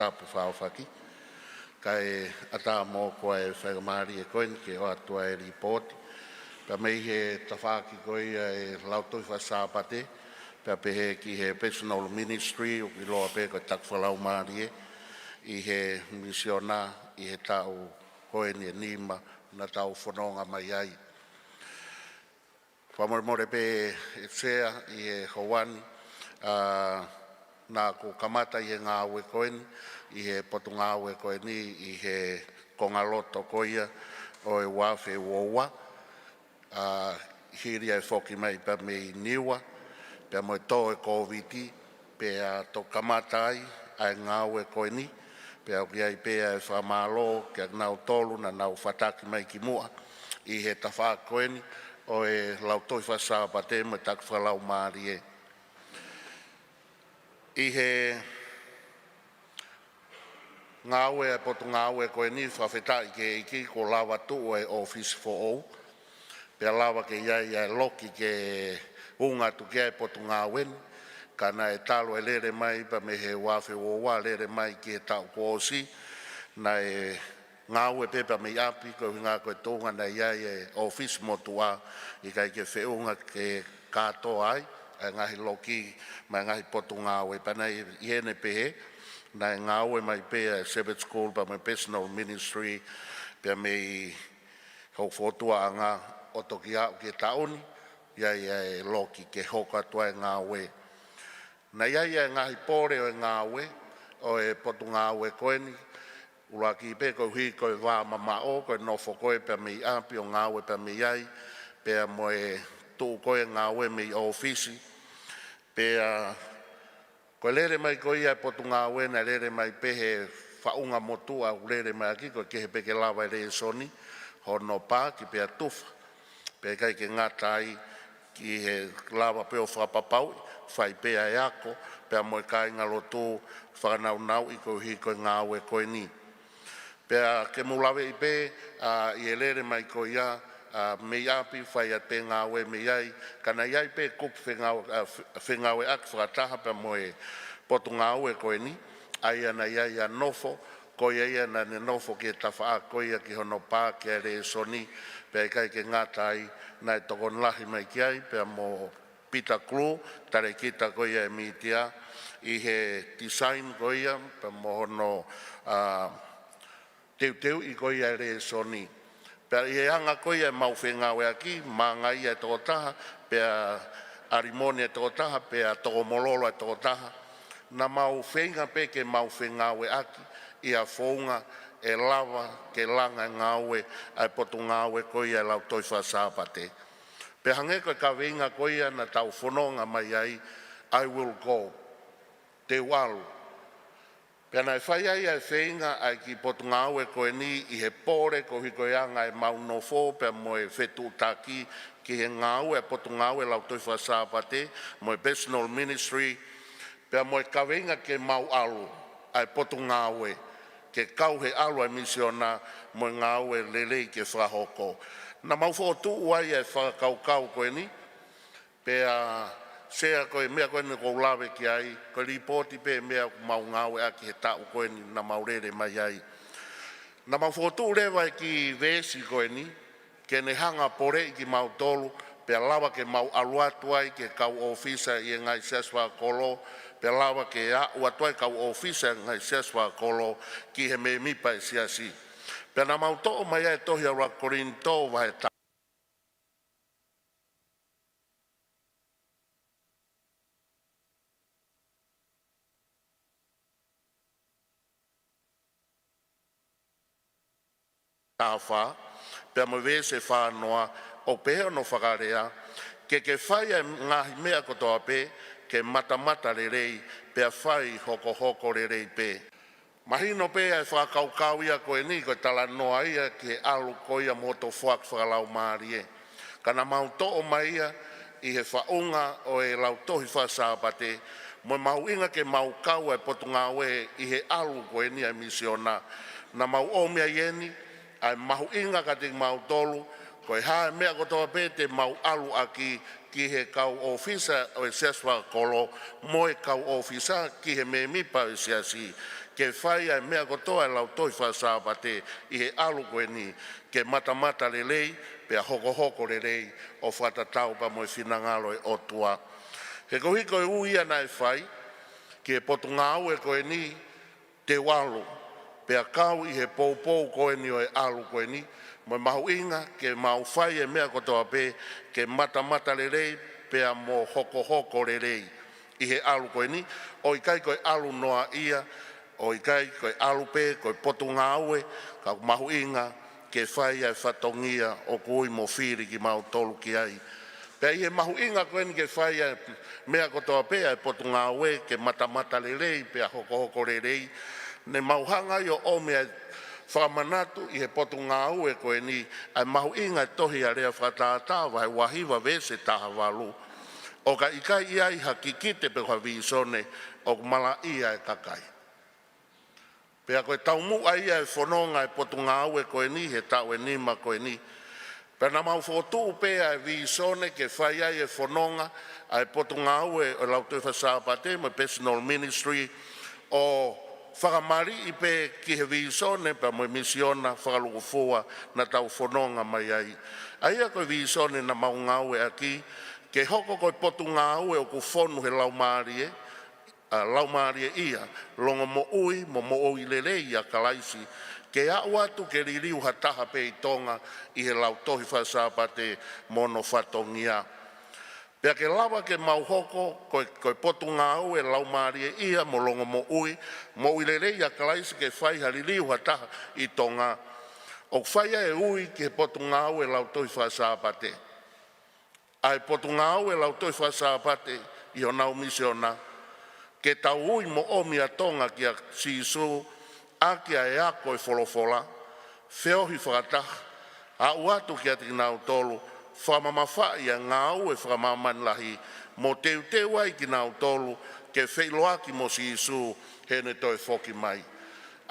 tapu whawhaki. Kai ata mō koe whakamari e koen ke o atua e ripoti. Pea mei he tawhaki koe e lautoi whasāpate. Pea pehe ki he personal ministry o ki loa pe koe takwalau maari e. I he misiona, i he tau koe ni nima na tau whanonga mai ai. Whamoremore pe e sea i he hawani. Nā ko kamata i he ngā ue koeni, i he potu ngā ue koeni, i he kongaloto koia o e wafe woa. Hiri ai whoki mai pa mei niwa, pia mo e tō e COVID-i, pia tō kamata ai ngā ue koeni, pia ki ai pia e whamalo, kia nau tolu na nau whataki mai ki mua, i he tawha koeni, o e lautoi whasāpate mo tak whalau maari e. I he ngāwe e potu ngāwe koe ni whawhetai ke iki ko lawa tu e office for all. Pea lawa ke iai e loki ke unga tu ke e potu ngāwe ni. Kana e talo e lere mai pa me he wafe woa lere mai ki he tau kōsi. Na e ngāwe pepa me api ko ngā koe tōnga na iai e office motua i kai ke whiunga ke kātoa ai. Ngahi loki mai ngahi potu ngāwe pana i hene pehe na ngāwe mai pehe Sabbath school pa mai personal ministry pia mei hau fotua anga o toki au ke taoni iai loki ke hoka tua e ngāwe na iai ngahi pore o e ngāwe o e potu ngāwe koeni uraki pe ko hui ko wā mama o ko nofo koe pia mei api o ngāwe pia mei ai pia mo e tu koe ngāwe mei ofisi pea koe lere mai koe ia potu ngā wena lere mai pehe whaunga motua lere mai aki koe kehe peke lawa e rei soni hono pā ki pea tufa pea kai ke ngatai ki he lawa peo whapapau whai pea e ako pea moe kai ngalotu whanau nau i koe hi koe ngā we koe ni pea ke mulawe i pe i e lere mai koe ia mei api whai at pe ngāwe mei ai, kana iai pe kup whengawe ak whakataha pa moe potu ngāwe koe ni, ai ana iai a nofo, koe ai ana ne nofo ki e tawha a koe ki hono pā ki a re soni, pe kai ke ngātai na e tokon lahi mai ki ai, pe mo pita klu, tare kita koe e mitia, i he design koe pe mo hono teu i koe e re soni. Pea i anga koe e mau whengawe aki, māngai e tō taha, pea arimoni e tō taha, pea tō mololo e tō taha. Na mau whenga pe ke mau whengawe aki, i a whounga e lawa ke langa ngāwe, ai potu ngāwe koe e lau toi whasāpate. Pea hange koe ka wenga koe na tau whanonga mai ai, I will go, te walu. Pea nai whai ai ai whenga ai ki potu ngāwe koe ni i he pore ko hi koe anga e mau no fō pea moe whetu taki ki he ngāwe e potu ngāwe lau toi whasāpate moe personal ministry pea moe kawenga ke mau alu ai potu ngāwe ke kau he alu ai misiona moe ngāwe lelei ke whahoko. Na mau whotu uai ai whakau koe ni pea sea koe mea koe ni kou lawe ki ai, koe ripoti pe mea mau ngāwe aki he tau koe ni na maurere mai ai. Na mau whotu rewa ki vesi koe ni, ke ne hanga pore ki mau tolu, pe lawa ke mau aluatu ai ke kau ofisa i ngai seswa kolo, pe lawa ke uatu ai kau ofisa i ngai seswa kolo ki he me mipa e siasi. Pe na mau to'o mai ai tohi aura korinto vai ta. Tāwha, pea mo vese whānoa o pehe no whakarea, ke whai ngahi mea kotoa pe, ke mata re rei, pea whai hoko re rei pe. Mahino pe ai whakaukau ia koe ni, koe tala noa ia ke alu koe ia moto whak whakalau maari e. Kana mau to'o mai ia, i he whaunga o e lau tohi whasāpate, mo mau inga ke mau kau e potu ngā we i he alu koe ni a misiona, na mau omia ieni, ai mahu inga ka te mau tolu, koe hae mea kotoa pe te mau alu aki ki he kau ofisa o e seswa kolo, mo e kau ofisa ki he me mipa o siasi, ke whai ai mea kotoa lau toi whasāpate i he alu koe ni ke matamata lelei pea hoko hoko lelei o whatatau pa moe whinangalo e otua. He kohiko e uia nai whai ke potunga au e koe ni te walo pea kau i he poupou koe ni o e alu koe ni moe mahu inga ke mau whai e mea kotoa pe ke matamata lelei pea mo hoko hoko lelei i he alu koe ni o i kai koe alu noa ia o i kai koe alu pe koe potunga aue ka mahu inga ke whai ai whatongia o kui mo whiri ki mau tolu ki ai. Pea i he mahu inga koe ni ke whai ai mea kotoa pe ai potunga aue ke matamata lelei pea hoko hoko lelei ne mauhanga i o ome ai whamanatu i he potunga aue koe ni ai mahu inga tohi a rea whatātā vai wahiwa vese taha walu. O ka ikai ia i hakikite pe kwa visone o mala ia e kakai. Pea koe taumu ai ia e whanonga e potunga au e koe ni he tau e nima koe ni. Pea na mau whotu pea e visone ke whai ai e whanonga ai potunga au e lau tui whasāpate me personal ministry o whakamari i pe ki he visone pea mo misiona whakalukufua na tau whanonga mai ai. Ai a koe visone na maunga au e aki ke hoko koe potunga au e o ku whonu he laumarie, laumarie ia, longa mo ui, mo ui lelei a kalaisi, ke au atu ke ririu hataha pe i Tonga i he lau tohi whasāpate mono whatongia. Pea ke lawa ke mau hoko koe potunga au e laumarie ia, mo longa mo ui lelei a kalaisi ke whai ha ririu hataha i Tonga. O whaia e ui ke potunga au e lau tohi whasāpate. Ai potunga au e lau toi whasāpate i o nau misiona. Ke tau ui mo omi a Tonga ki a sisu, a ki a e ako e wholofola, whiohi whakataha, a uatu ki a tiki nau tolu, whamamawhai a ngā au e whamamanlahi, mo teu teu ai ki nau tolu, ke wheiloaki mo sisu, hene toi whoki mai.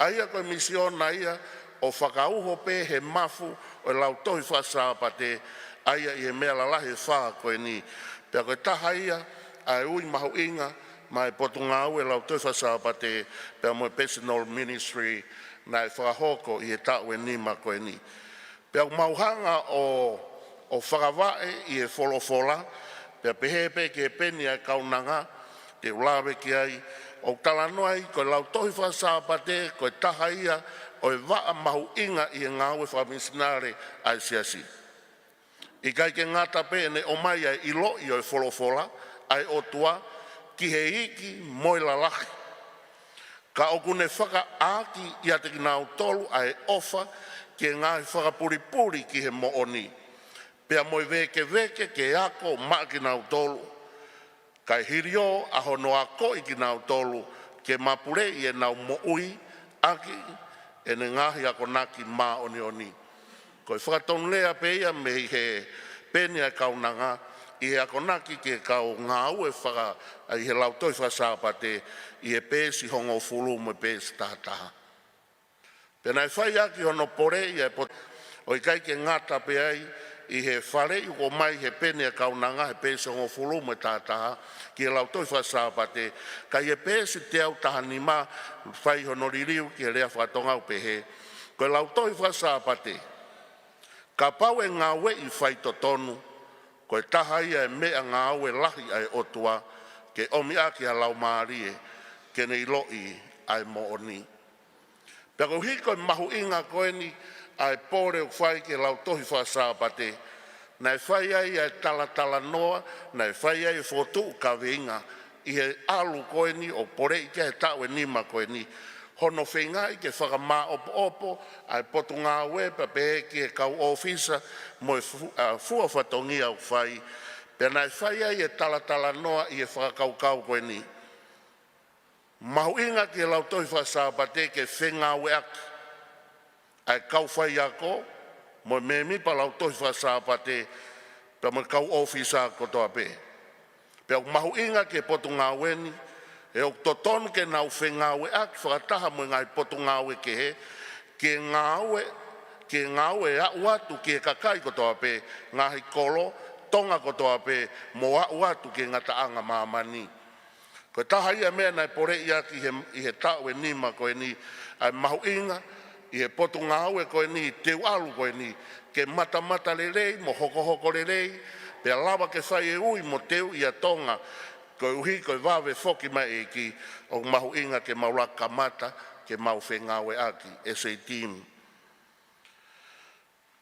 Aia koe misiona ia, o whakauho pe he mafu, o lau toi whasāpate, aia i he mea lalahe whaa koe ni. Pea koe taha ia, ai ui mahu inga, mai potunga au e lau toi whasāpate, pea moe personal ministry, nai whakahoko i he tau e nima koe ni. Pea mauhanga o whakawae i he wholofola, pea pehepe ke peni ai kaunanga, te ulawe ki ai, o talanoai koe lau toi whasāpate, koe taha ia, o e waa mahu inga i he ngāwe whamisinare ai siasi. I kai ke ngata pe ne o mai ai ilo i o e wholofola, ai o tua, ki he iki moi lalahi. Ka o kune whaka aaki i ate ki nau tolu ai ofa ke ngāhi whakapuripuri ki he mooni. Pea moi veke ke ako maa ki nau tolu. Kai hirio a hono ako i ki nau tolu ke mapure i e nau moui aki e ne ngāhi ako naki maa oni. Koe whakatonlea pe ia me he pene a kaunanga i he akonaki ke kau ngā au e whaka i he lau toi whasāpate i he pēsi hongo fulu me pēsi tātaha. Pena e whai aki hono pore i e pot o i kai ke ngata pe ai i he whare i ko mai he pene a kaunanga he pēsi hongo fulu me tātaha ki he lau toi whasāpate ka i he pēsi te au taha ni mā whai hono ririu ki he rea whatongau pe he. Koe lau toi whasāpate ka pau e ngā we i whai totonu, koe taha ia e mea ngā we lahi ai otua, ke omi aki a lau maarie, ke nei loi ai mooni. Pea ko hiko mahu inga koe ni, ai pōre o whai ke lau tohi whasāpate, nai whai ai ai tala noa, nai whai ai whotu ka veinga, i he alu koe ni, o pore i ke he tau e nima koe ni, hono whengai ke whakamā opo, ai potu ngā wepa pe ki e kau ofisa mo e fua whatongi au whai. Pea nai whai ai e tala noa i e whakakau koe ni. Mahu inga ki e lau toi whasāpate ke whenga we aki. Ai kau whai ako, mo me mipa lau toi whasāpate, pea mo kau ofisa kotoa pe. Pea mahu inga ke potu ngā weni, e o totonu ke nau whengawe aki whakataha mo ngai potu ngawe ke he, ke ngawe a uatu ke kakai kotoa pe, ngahi kolo, tonga kotoa pe, mo a uatu ke ngata anga mamani. Ko taha ia mea nai pore ia ki he tau e nima koe ni ai mahu inga i he potu ngau e koe ni teu alu koe ni ke mata mata lelei mo hoko hoko lelei pe lava ke whai e ui mo teu ia Tonga koe uhi koe wawe foki mai e ki o mahu inga ke maulaka mata ke mau whengau e aki S18.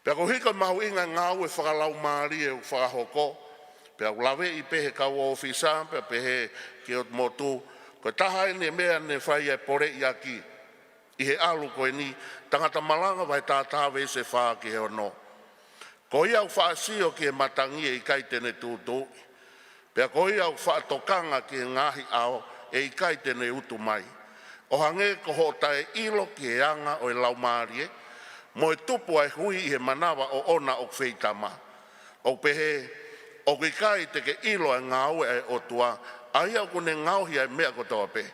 Pea ko hiko mahu inga ngau e whakalau maari e whakahoko. Pea lawe i pehe kau ofisa, pea pehe ki o motu. Ko taha ene mea ne whai e pore i aki. I he alu koe ni, tangata malanga vai tātāwe se whaa ki he ono. Ko i au whaasio ki he matangi e i kai tene tūtū. Pea ko i au whaatokanga ki he ngahi ao e i kai tene utu mai. O hange ko ho tae ilo ki he anga o e lau maari e. Mo e tupu ai hui i he manawa o ona o wheitama. O pehe, o ki kai te ke ilo e ngau e o tua, ai au kune ngau hi ai mea kotoa pe.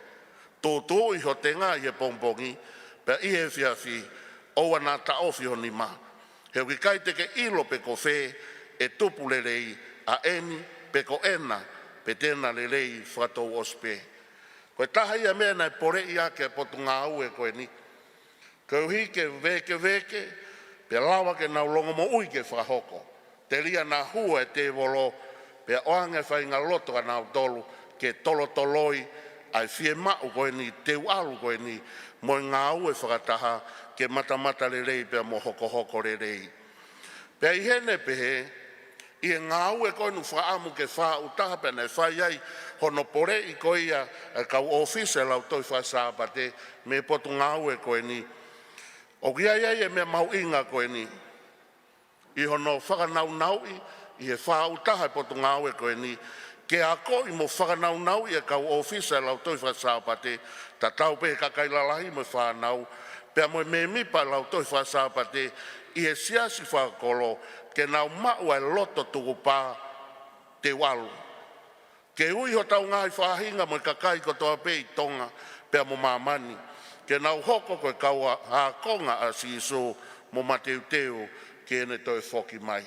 Tōtō i ho te ngā i he pongpongi, pea i he whiawhi, o wana ta ofi ho ni ma. He o ki kai te ke ilo pe ko whē, e tupu le rei, a eni, pe ko ena, pe tēna le rei whatou ospe. Koe taha ia mea nai pore i ake potu ngā au e koe ni. Koe uhi ke veke, pe lawa ke nau longo mo ui ke whahoko. Te ria nā hua e te volo, pe oange whai ngā loto a nau tolu, ke tolo toloi, ai fie mau koe ni, teu alu koe ni, mo ngā au e whakataha, ke mata mata le rei, pe mo hoko hoko le rei. Pe i hene pehe, i e ngā au e koe nu whaamu ke wha utaha pe nei whai ai, hono pore i koe ia, kau ofisa lau toi whasāpate, me potu ngā au e koe ni, o kia iai e mea mau inga koe ni. I hono whakanau naui, i he whautaha potu ngāu e koe ni. Ke ako i mo whakanau naui e kau ofisa lau toi whasāpate, ta tau pehe kakailalahi mo whanau, pea mo me mipa lau toi whasāpate, i he siasi whakolo, ke nau mau e loto tukupā te walu. Ke ui ho tau ngai whahinga mo kakai kotoa pe i Tonga, pea mo mamani. Ke nau hoko koe kaua a konga a siso mo mateu teo ke ene toi whoki mai.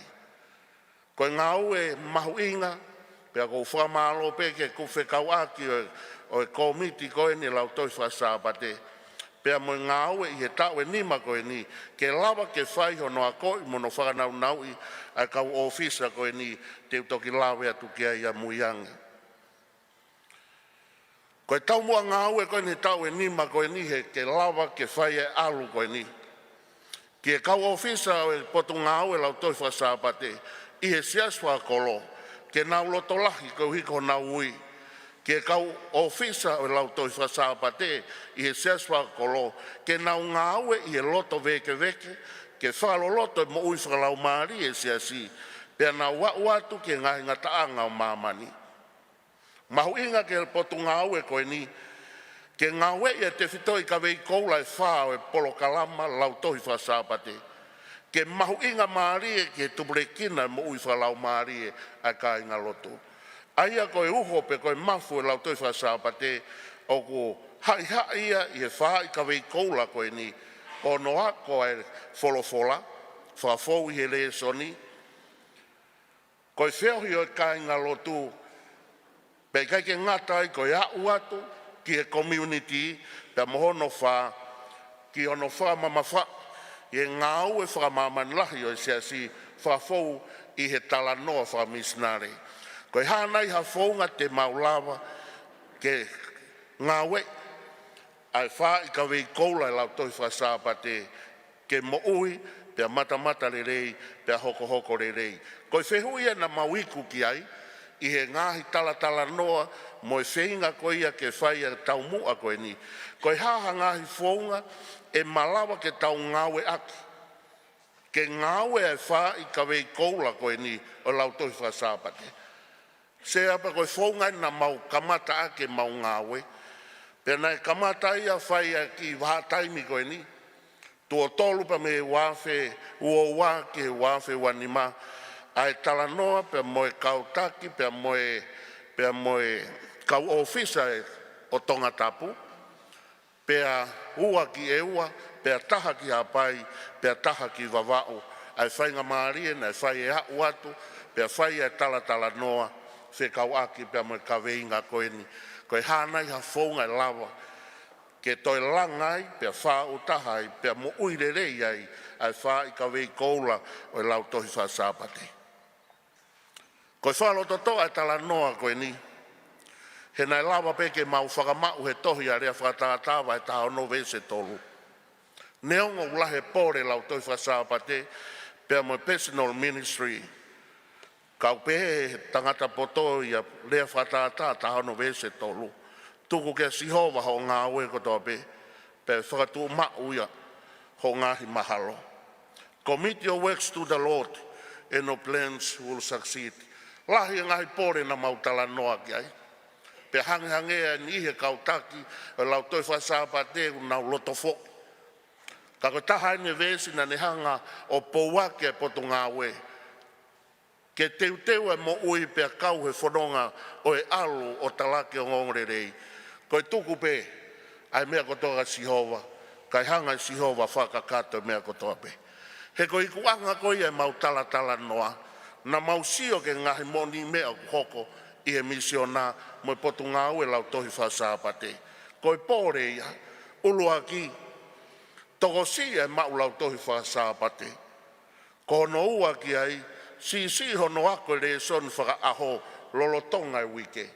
Koe ngau e mahu inga, pea kou whamalo pe ke kuwhe kau aki o e komiti koe ni lau toi whasāpate. Pea mo ngau e i he tau e nima koe ni, ke lawa ke whai hono a koe mono whakanau naui a kau ofisa koe ni te utoki lawe atu kia ia muianga. Koe tau mua ngau e koe ni tau e nima koe ni he ke lawa ke whai e alu koe ni. Ke kau ofisa o e potu ngau e lau toi whasāpate, i he sias whakolo, ke nau loto lahi koe hiko nau ui. Ke kau ofisa o e lau toi whasāpate, i he sias whakolo, ke nau ngau e i he loto veke, ke whalo loto e mo ui whakalau maari e siasi, pea nau watu ke ngai ngataanga o mamani. Mahu inga ke potu ngau e koe ni, ke ngau e te whitoi ka vei koula e whao e polo kalama lau tohi whasāpate. Ke mahu inga maari e ke tuprekina mo ui whalau maari e a ka inga loto. Aia koe uho pe koe mafu e lau tohi whasāpate o ko hai ia i e whai ka vei koula koe ni. Ko noa koe wholofola, whafou i he le soni. Koe wheohi o e ka inga loto, pei kai ke ngata i koe au atu ki e community, pea mohono wha, ki ono wha mama wha, i e ngau e whakamaman lahi o e siasi whafou i he tala noa wha misnare. Koe hānai ha whaunga te maulawa ke ngau e, ai wha i ka wei koula e lau toi whasāpate, ke mo ui, pea mata le rei, pea hoko le rei. Koe whehui e na mauiku ki ai, i he ngahi tala noa mo e whenga koe ia ke whai a tau mua koe ni. Koe haha ngahi whaunga e malawa ke tau ngau e aki. Ke ngau e wha i ka wei koula koe ni o lau toi whasāpate. Se apa koe whaunga na mau kamata ake mau ngau e. Pena e kamata ia whai a ki wahataimi koe ni. Tua tolu pa me wafe ua ke wafe wanima. Ai tala noa pe moe kautaki, pe moe kau ofisa o Tongatapu, pe ua ki e ua, pe taha ki hapai, pe taha ki vavau, ai whainga maarien, ai whai e hau atu, pe whai e tala noa, se kau aki pe moe kaweinga koeni. Koe hānai ha whaunga lawa. Ke toi langai, pia wha o tahai, pia mo uire rei ai, ai wha I ka wei koula o lau tohi wha sāpate. Koe whalo toto ai tala noa koe ni. He nai lawa peke mau whakamau he tohi a rea whakataatawa e taha no vese tolu. Neongo ulahe pore lau tohi wha sāpate, pia mo personal ministry. Kau pehe he tangata poto ia rea whakataata taha no vese tolu. Tuku ke sihova ho ngā ue kotoa pe, pe whakatu mau ia ho ngāhi mahalo. Commit your works to the Lord, and no plans will succeed. Lahi ngahi pore na mautala noa ki ai. Pe hangehangea ni he kautaki, e lau toi whasāpate u nau loto fo. Ka koe taha ine vesi na ne hanga o pouake e poto ngā ue. Ke teu e mo ui pe kau he whanonga o e alu o talake o ngongre rei. Koe tuku pe, ai mea kotoa Sihova, kai hanga Sihova whakakato mea kotoa pe. He koe ikuanga koe e mau tala noa, na mau sio ke ngahi moni mea hoko I he misiona mo potu ngā ue lau tohi whasāpate. Koe pōre ia, ulua ki, toko si e mau lau tohi whasāpate. Ko no ua ki ai, si hono ako le son whaka aho lolo tonga e wike.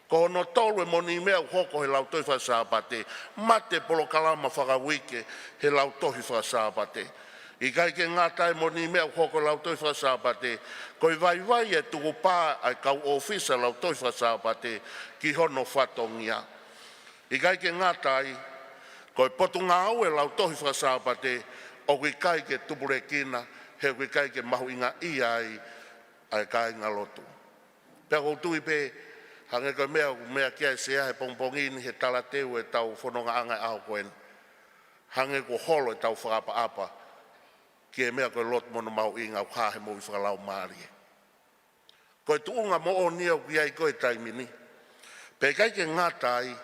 Ko no tolu e moni mea hoko he lau tohi whasāpate, mate polo kalama whaka wike he lau tohi whasāpate. I kai ke ngātai moni mea hoko lau tohi whasāpate, koi vai e tuku pā ai kau ofisa lau tohi whasāpate ki hono whatongia. I kai ke ngātai, koi potu ngā ue lau tohi whasāpate, o kui kai ke tupure kina, he kui kai ke mahu inga ia ai kai ngā lotu. Pea koutu I pe, hange koe mea kia sea he pongpongini he talateu e tau whanonga anga aho koen. Hange ko holo e tau whakapa-apa, ki e mea koe lot mono mau inga au hahe mo I whakalau maarie. Koe tuunga mo o nia ki ai koe taimini. Pe kai ke ngātai,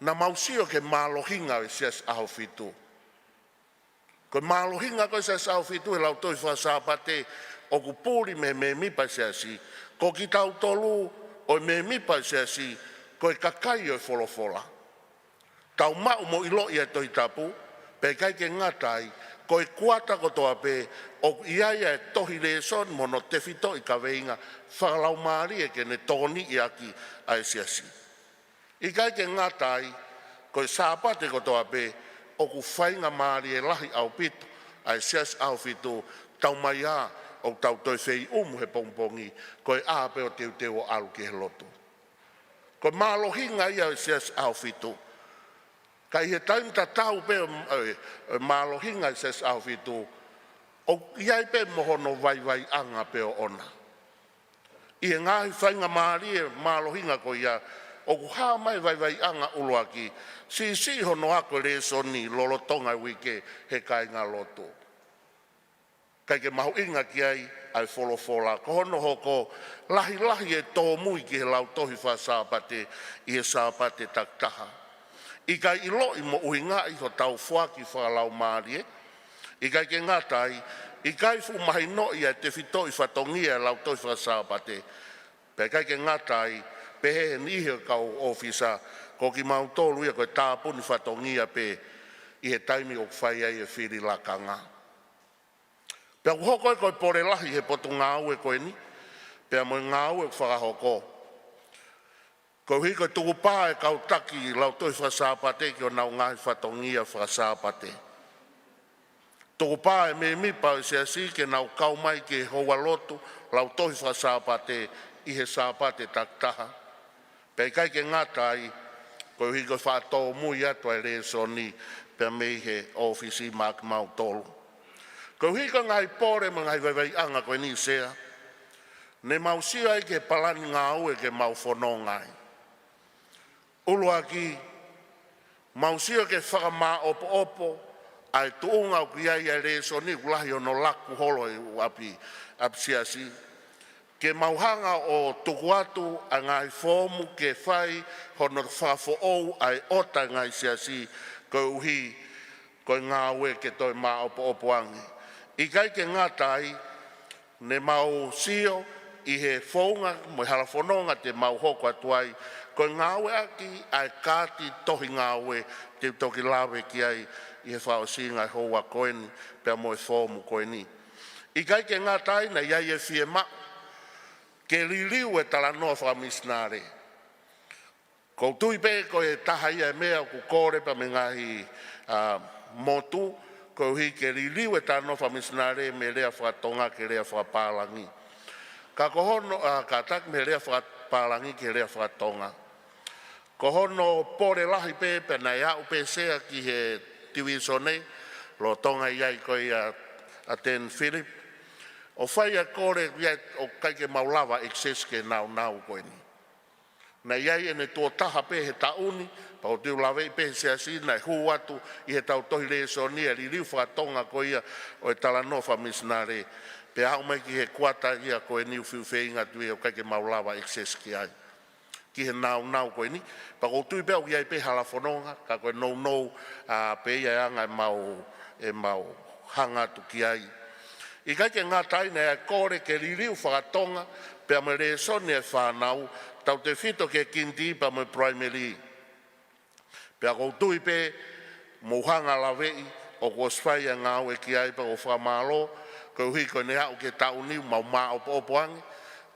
na mausio ke mālohinga e sias aho fitu. Koe mālohinga koe sias aho fitu e lau toi whasāpate o ku pūri me mipa siasi, ko ki tau tolu o me mipa siasi, koe kakai o e wholofola. Tau mau mo ilo I e Tongatapu, pe kai ke ngātai, koe kuata kotoa pe, o iaia e tohi le son mono te fito I ka veinga, whakalau maari e ke ne toni I aki a e siasi. I kai ke ngātai, koe sāpate kotoa pe, o ku whainga maari e lahi au pito, a e siasi au fitu, tau mai a, o tau toi whei he pongpongi, koe a pe o teu o alu ki he lotu. Koe mālohinga ia e siasi au fitu, kai he taim ta tau pe mālohinga ses au fitu, o iai pe mohono vai anga pe o ona. I he ngahi whainga maari e mālohinga ko ia, o ku haa mai vai anga uluaki, si hono ako le soni lolo tonga wike he kai ngā lotu. Kai ke mahu inga ki ai wholofola, ko hono hoko lahi e tō mui ki he lau tohi whasāpate I he sāpate taktaha. I kai ilo I mo uhinga I ho tau whaki whakalau maarie. I kai ke ngātai, I kai fu mahi no I te fito I whatongia lau toi whasāpate. Pe kai ke ngātai, pe he nihe kau ofisa, ko ki mau tōlu ia koe tāpuni whatongia pe I he taimi o whai ai e whiri lakanga. Pe aku hoko e koe pore lahi he potu ngā ue koe ni, pe mo ngā ue whakahoko. Ko hi ko tuku pā e kau taki lau toi whasāpate ki o nau ngāhi whatongia whasāpate. Tuku pā e me mipa e siasi ke nau kau mai ke hoa lotu lau toi whasāpate I he sāpate taktaha. Pei kai ke ngātai, ko hi ko whātō mui atu e re soni pe mei he ofisi mak mau tolu. Ko hi ko ngai pore ma ngai vai anga ko ni sea. Ne mau sia I ke palani ngā ue ke mau whanongai. Ulua ki, mausio ke whakamā opo, ai tuunga o ki ai e reso ni kulahi o no laku holo I api siasi. Ke mauhanga o tuku atu a ngai fomu ke whai hono whafo ou ai ota ngai siasi ko uhi ko ngā ue ke toi mā opo angi. I kai ke ngātai, ne mau sio I he whaunga mo halafononga te mau hoko atuai Ko ngā ue aki ai kāti tohi ngā ue te toki lawe ki ai i he whao singa i hoa koeni pia mo e whomu koeni. I kai ke ngā taina iai e fie ma ke liliu e tala noa wha misnare. Ko tui pe ko e taha ia mea ku kore pa me ngahi motu ko hi ke liliu e tala noa wha misnare me rea wha tonga ke rea wha pālangi. Ka kohono ka tak me rea wha pālangi ke rea wha tonga. Ko hono pore lahi pe nei au pe sea ki he tiwisone lo tonga iai ko ia aten Philip. O whai a kore o kaike maulawa excess ke nau koeni. Nei iai ene tō taha pe he tauni, pa o tiu lawe pe sea si nei hu atu i he tau tohi le sonia li riu whakatonga ko ia o e tala nofa misnare. Pe hau mai ki he kuata ia ko e niu whiuwheinga tui o kaike maulawa excess ki ai. Ki he nau koeni. Pa ko tui peo iai pe halafononga, ka koe nou pe ia anga e mau hanga tu ki ai. I kai ke ngā taina e kore ke ririu whakatonga, pea me re sone e whanau, tau te whito ke kinti pa me primary. Pea kou tui pe, mouhanga lawei, o ko swai a ngā ue ki ai pa o whamalo, ko hui ko ne hau ke tauniu, mau maa opo-opoangi,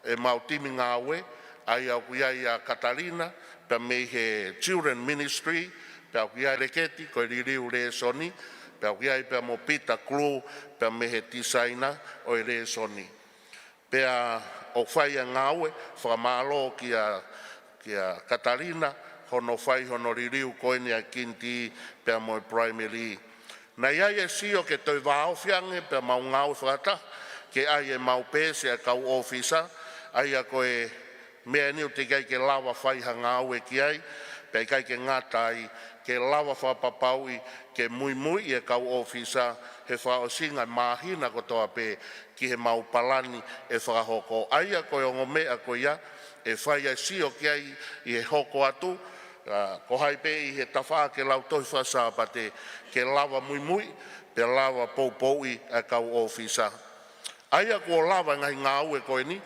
e mau timi ngā ue, ai au kui ai a Katarina, pea me he Children Ministry, pea kui ai reketi, ko ririu re soni, pea kui ai pea mo Peter Klu, pea me he tisaina o e re soni. Pea o whai a ngāue, whamalo ki a Katarina, hono whai hono ririu koeni a kinti, pea mo e primary. Nei ai e sio ke toi wāo whiange, pea mau ngāue whakata, ke ai e mau pēse a kau ofisa, ai a koe mea niu te kai ke lawa whai ha ngāue ki ai, pea kai ke ngātai, ke lawa whapapaui, ke mui e kau ofisa, he whao singa mahina ko toa pe, ki he mau palani e whakahoko. Aia koe ongo mea koe ia, e whai ai sio ki ai i he hoko atu, ko hai pe i he tawha ke lau toi whasapate, ke lawa mui, pe lawa poupoui e kau ofisa. Aia ko lawa ngai ngā ue koe ni,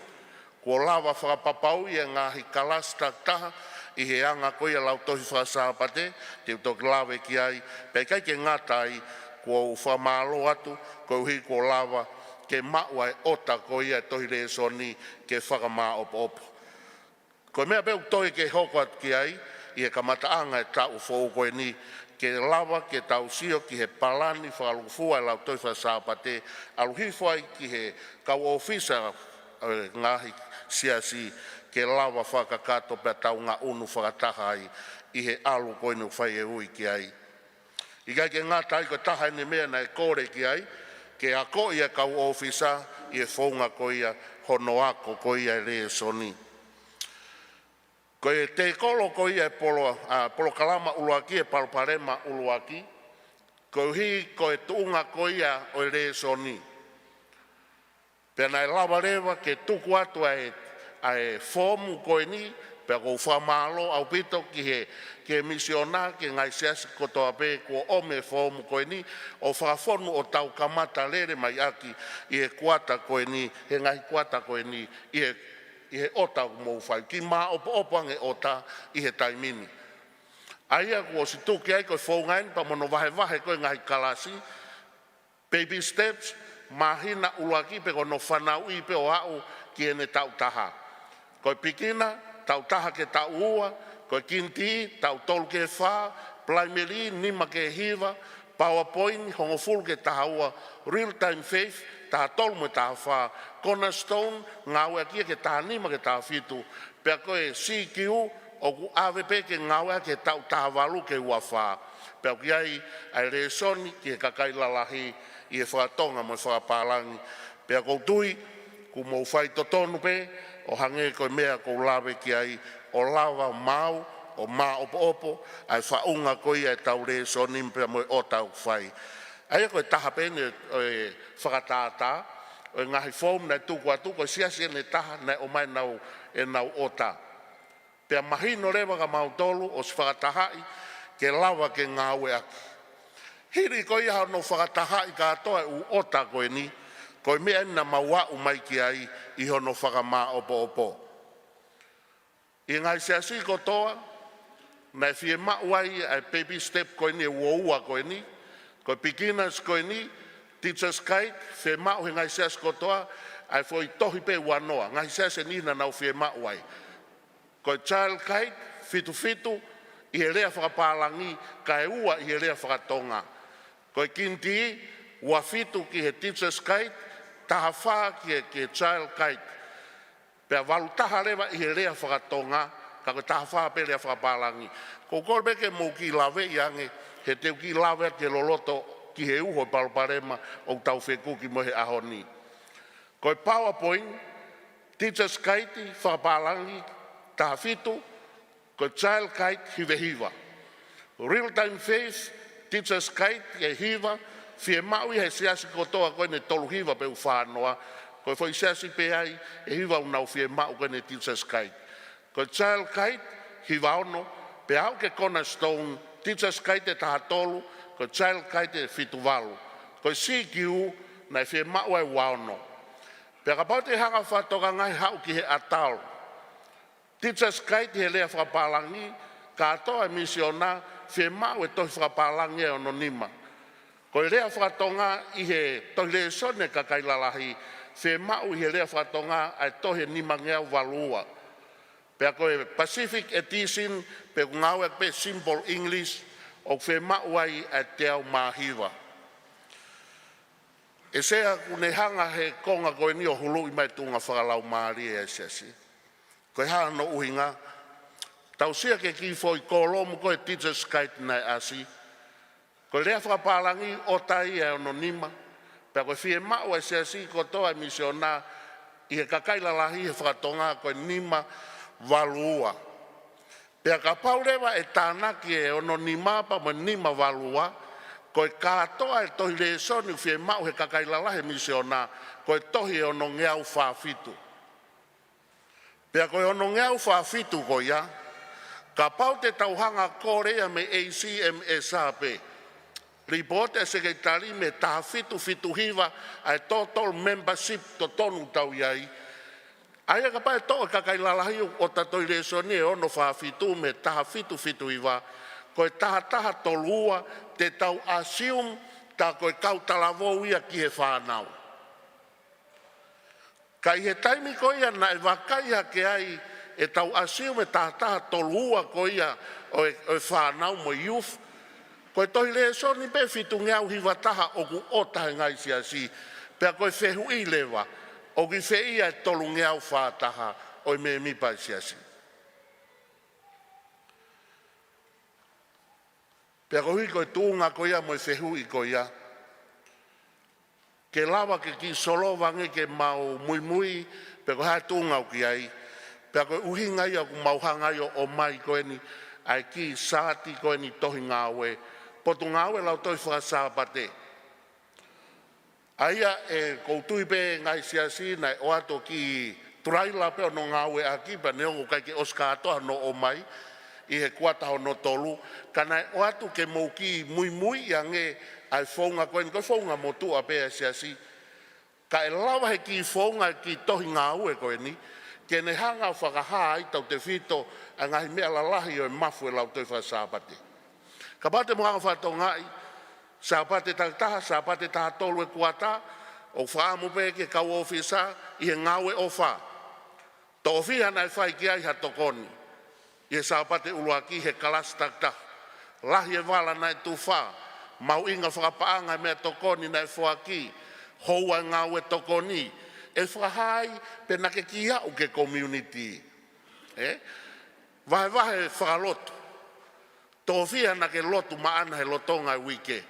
ko lawa whakapapaui e ngā hi kalasta taha, i he anga koe lau tohi whasapate, te utok lawe ki ai, pe kai ke ngatai, ko whamalo atu, ko hi ko lawa, ke maua e ota ko ia tohi re soni, ke whakama opo. Ko mea peu toi ke hoko atu ki ai, i he kamataanga e tau fōu koe ni, ke lawa, ke tau sio, ki he palani, whakalufua e lau tohi whasapate, aluhi whai ki he kau ofisa ngahi siasi, ke lawa whakakato pe tau ngā unu whakataha ai, i he alu koe nu whai e ui ki ai. I kai ke ngā tai ko taha ni mea na e kore ki ai, ke a ko ia kau ofisa, i e whaunga ko ia, hono ako ko ia e re soni. Ko e te kolo ko ia e polo kalama uluaki, e palparema uluaki, ko hi ko e tuunga ko ia o e re soni. Pena e lawa rewa ke tuku atu e fomu ko e ni, pea ko whamalo au pito ki he misiona ki ngai siasi kotoa pe kua ome fomu koe ni o whakafonu o tau kamata lere mai aki i he kuata koe ni, he ngai kuata koe ni i he ota mou whai ki maa opange ota i he taimini. Aia kua si tuki ai koe whaungaini pa mono wahe koe ngai kalasi, baby steps, mahina uluaki pe kono whanau i pe o au ki ene tau taha. Koe pikina, tau taha ke tau ua, koe kinti, tau tolu ke wha, primary, nima ke hiva, PowerPoint, hongo full ke taha ua, real time faith, taha tolu me taha wha, cornerstone, ngā ua kia ke taha nima ke taha fitu, pea koe CQ, o ku AVP ke ngā ua ke tau taha walu ke ua wha, pea ki ai re soni ki he kakai lalahi, i he whakatonga mo whakapalangi, pea kou tui, ku mou whai totonu pe, o hange koe mea kou lawe ki ai, o lawa mau, o maa opo, ai whaunga koe ai tau re sonim pia moe o tau whai. Aia koe taha pene o e whakatātā, o e ngahi whom nei tuku atu, koe siasi ene taha nei o mai nau e nau ota. Pia mahino rewa ka mautolu o si whakatahai ke lawa ke ngā ue aki. Hiri koe iha no whakatahai ka atoa u ota koe ni, koe mea ina maua umai ki ai i hono whakamā opo. I ngai se asi kotoa, nai fie mauai ai baby step koe ni uoua koe ni, koe beginners koe ni, teachers guide, fie mau he ngai se asi kotoa, ai foi tohi pe wanoa, ngai se asi nina nau fie mauai. Koe child guide, fitu fitu, I he rea whakapalangi, ka e ua I he rea whakatonga. Koe kinti, ua fitu ki he teachers guide, taha wha ki he child guide. Pea walu taha lewa I he rea whakatonga, ka koe taha wha pe rea whakapalangi. Ko kore beke mou ki lawe I ange, he teu ki lawe te loloto ki he uho palparema o tau wheku ki mo he ahoni. Koe PowerPoint, teachers guide, whakapalangi, taha fitu, ko child guide hive hiva. Real time faith, teachers guide he hiva, fie maui he siasi kotoa koe ne tolu hiva pe whanoa, koe foi siasi pe ai, he hiva unau fie mau koe ne teachers guide. Ko child guide hiva ono, pe au ke cornerstone, teachers guide e taha tolu, ko child guide e fitu walu. Ko CQ na fie mau e waono. Pe kapau te hanga whatoka ngai hau ki he atao. Teachers guide he lea whakapalangi, ka atoa e misiona, fie mau e tohi whakapalangi e ono nima. Ko e lea whakatonga I he tohi lea sone ka kailalahi, fie mau I he lea whakatonga ai tohi nima ngea walua. Pea ko e Pacific Edition, pe ngau e pe simple English, o fie mau ai e teau mahiwa. E sea kune hanga he konga koe ni o hulu I mai tunga whakalau maari e sesi. Koe haa no uhinga, tau sia ke ki foi kolomu koe teachers guide nai asi. Koe lea whakapalangi o tai e ono nima, pea koe fie mau e se asi kotoa e misiona I he kakaila lahi he whakatonga koe nima walua. Pea ka paurewa e tānaki e ono nima pa mo nima walua, koe katoa e tohi le soni fie mau he kakaila lahi misiona, koe tohi e ono ngeau whaafitu. Pea koe ono ngeau whaafitu ko ia, ka pau te tauhanga korea me ACMSAP. Report e sekretari me taha fitu fitu hiva ai total membership to tonu tau iai. Aia ka pae toa kakailalahi o tatoi resoni e ono whaafitu me taha fitu fitu hiva. Koe taha tolua te tau assume ta koe kautalavo ia ki he whanau. Kai he taimi ko ia na e wakaia ke ai e tau asiu me taha tolua ko ia o e whanau mo youth. Koe tohi le soni pe fitu ngeau hiwa taha o ku otahe ngai si asi. Pea koe whehu I lewa o ki whe ia e tolu ngeau whataha o I me mipa si asi. Pea koe koe tuunga ko ia mo e whehu I ko ia. Ke lawa ke ki solo wange ke mau mui mui, pe ko hae tūngau ki ai. Pe ko uhinga ia ku mauhanga ia o mai koe ni, ai ki sāti koe ni tohi ngāwe. Potu ngāwe lau toi whakasāpate. Aia e koutui pe ngai siasi nai o ato ki turaila pe o no ngāwe aki, pa neongo kai ke oska atoa no o mai, I he kuataho no tolu, ka nai o atu ke mou ki mui mui ia nge, ai whaunga koe ni, koe whaunga motua pēa siasi. Ka e lawa he ki whaunga ki tohi ngā ue koe ni, ke ne hanga whakahaa I tau te whito, a ngahi mea lalahi o e mafu e lau toi whasāpate. Ka pate mohanga whato ngai, sāpate taktaha, sāpate taha tolu e kuata, o whaamu pē ke kau ofisa, I he ngā ue o wha. To whiha nai whai ki ai hatokoni. I he sāpate uluaki he kalas taktaha. Lahi e wala nai tu wha. Mau inga whakapaanga mea tokoni nai whaki, houa ngā ue tokoni, e whahai pe nake ki au ke community. Vahe whakalotu, tō whia nake lotu maana he lotonga I wike.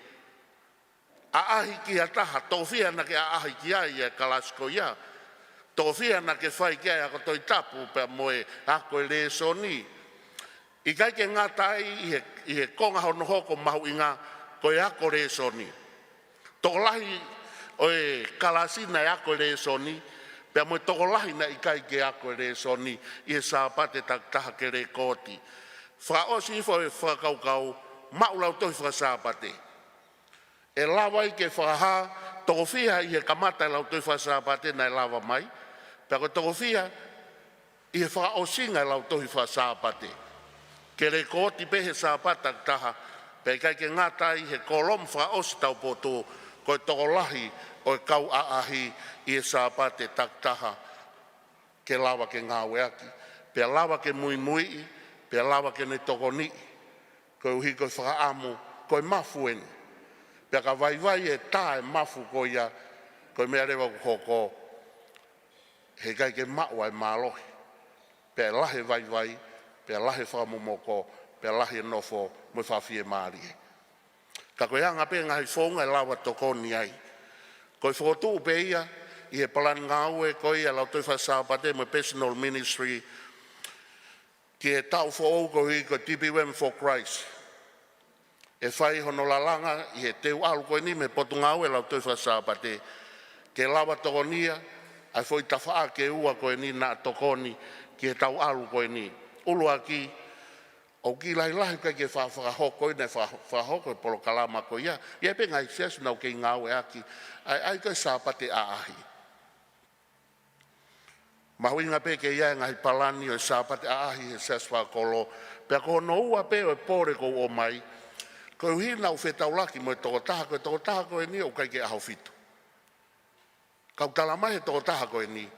A ahi ki ataha, tō whia nake a ahi ki ai e kalasko ia, tō whia nake whai ki ai ako toi tapu pe moe ako e le soni. I kai ke ngā tai I he konga hono hoko mahu I ngā, koe ako re soni. Tokolahi o e kalasina e ako re soni, pea moe tokolahi na I kai ke ako re soni, I e sāpate taktaha ke re koti. Whaosi fo e whakaukau, maulau tohi whasāpate. E lawa I ke whakaha, tokowhia I he kamata lau tohi whasāpate na e lawa mai, pea koe tokowhia I he wha o singa lau tohi wha sāpate. Ke re kōti pehe sāpata taha, pe kai ke ngātai he kolom wha o si tau poto, koe tokolahi o e kau aahi I e sāpate tak taha, ke lawa ke ngāwe aki, pe lawa ke mui mui, pe lawa ke ne tokoni, koe uhi koe whakaamu, koe mafu eni. Pe ka vai e tā e mafu koe ia, koe mea rewa kuhoko, he kai ke maua e mālohi. Pe lahe vai, pe lahe whamomoko, pe lahe nofo, mo whawhie maari. Ka koe anga pe ngahi whonga e lawa tokoni ai. Koe whotu pe ia, I he palan ngāue koe ia lau toi whasāpate mo personal ministry, ki he tau whoou koe koe TPWM for Christ. E whai hono lalanga I he teu alu koe ni me potu ngāue lau toi whasāpate. Ke lawa tokonia, ai foi tawhaa ke ua koe ni na tokoni, ki he tau alu koe ni. Ulu aki, o ki lai lahi kai ke whahoko ne whahoko e polo kalama koe ia. Ia pe ngai sesu nau ke ngāue aki, ai koe sāpate aahi. Mahuinga pe ke ia ngai palani o sāpate aahi he sesu whakolo, pe ko no ua pe o e pore ko o mai, koe uhina u whetaulaki mo e tokotaha koe ni o kai ke aho fitu. Kau talamai he tokotaha koe ni,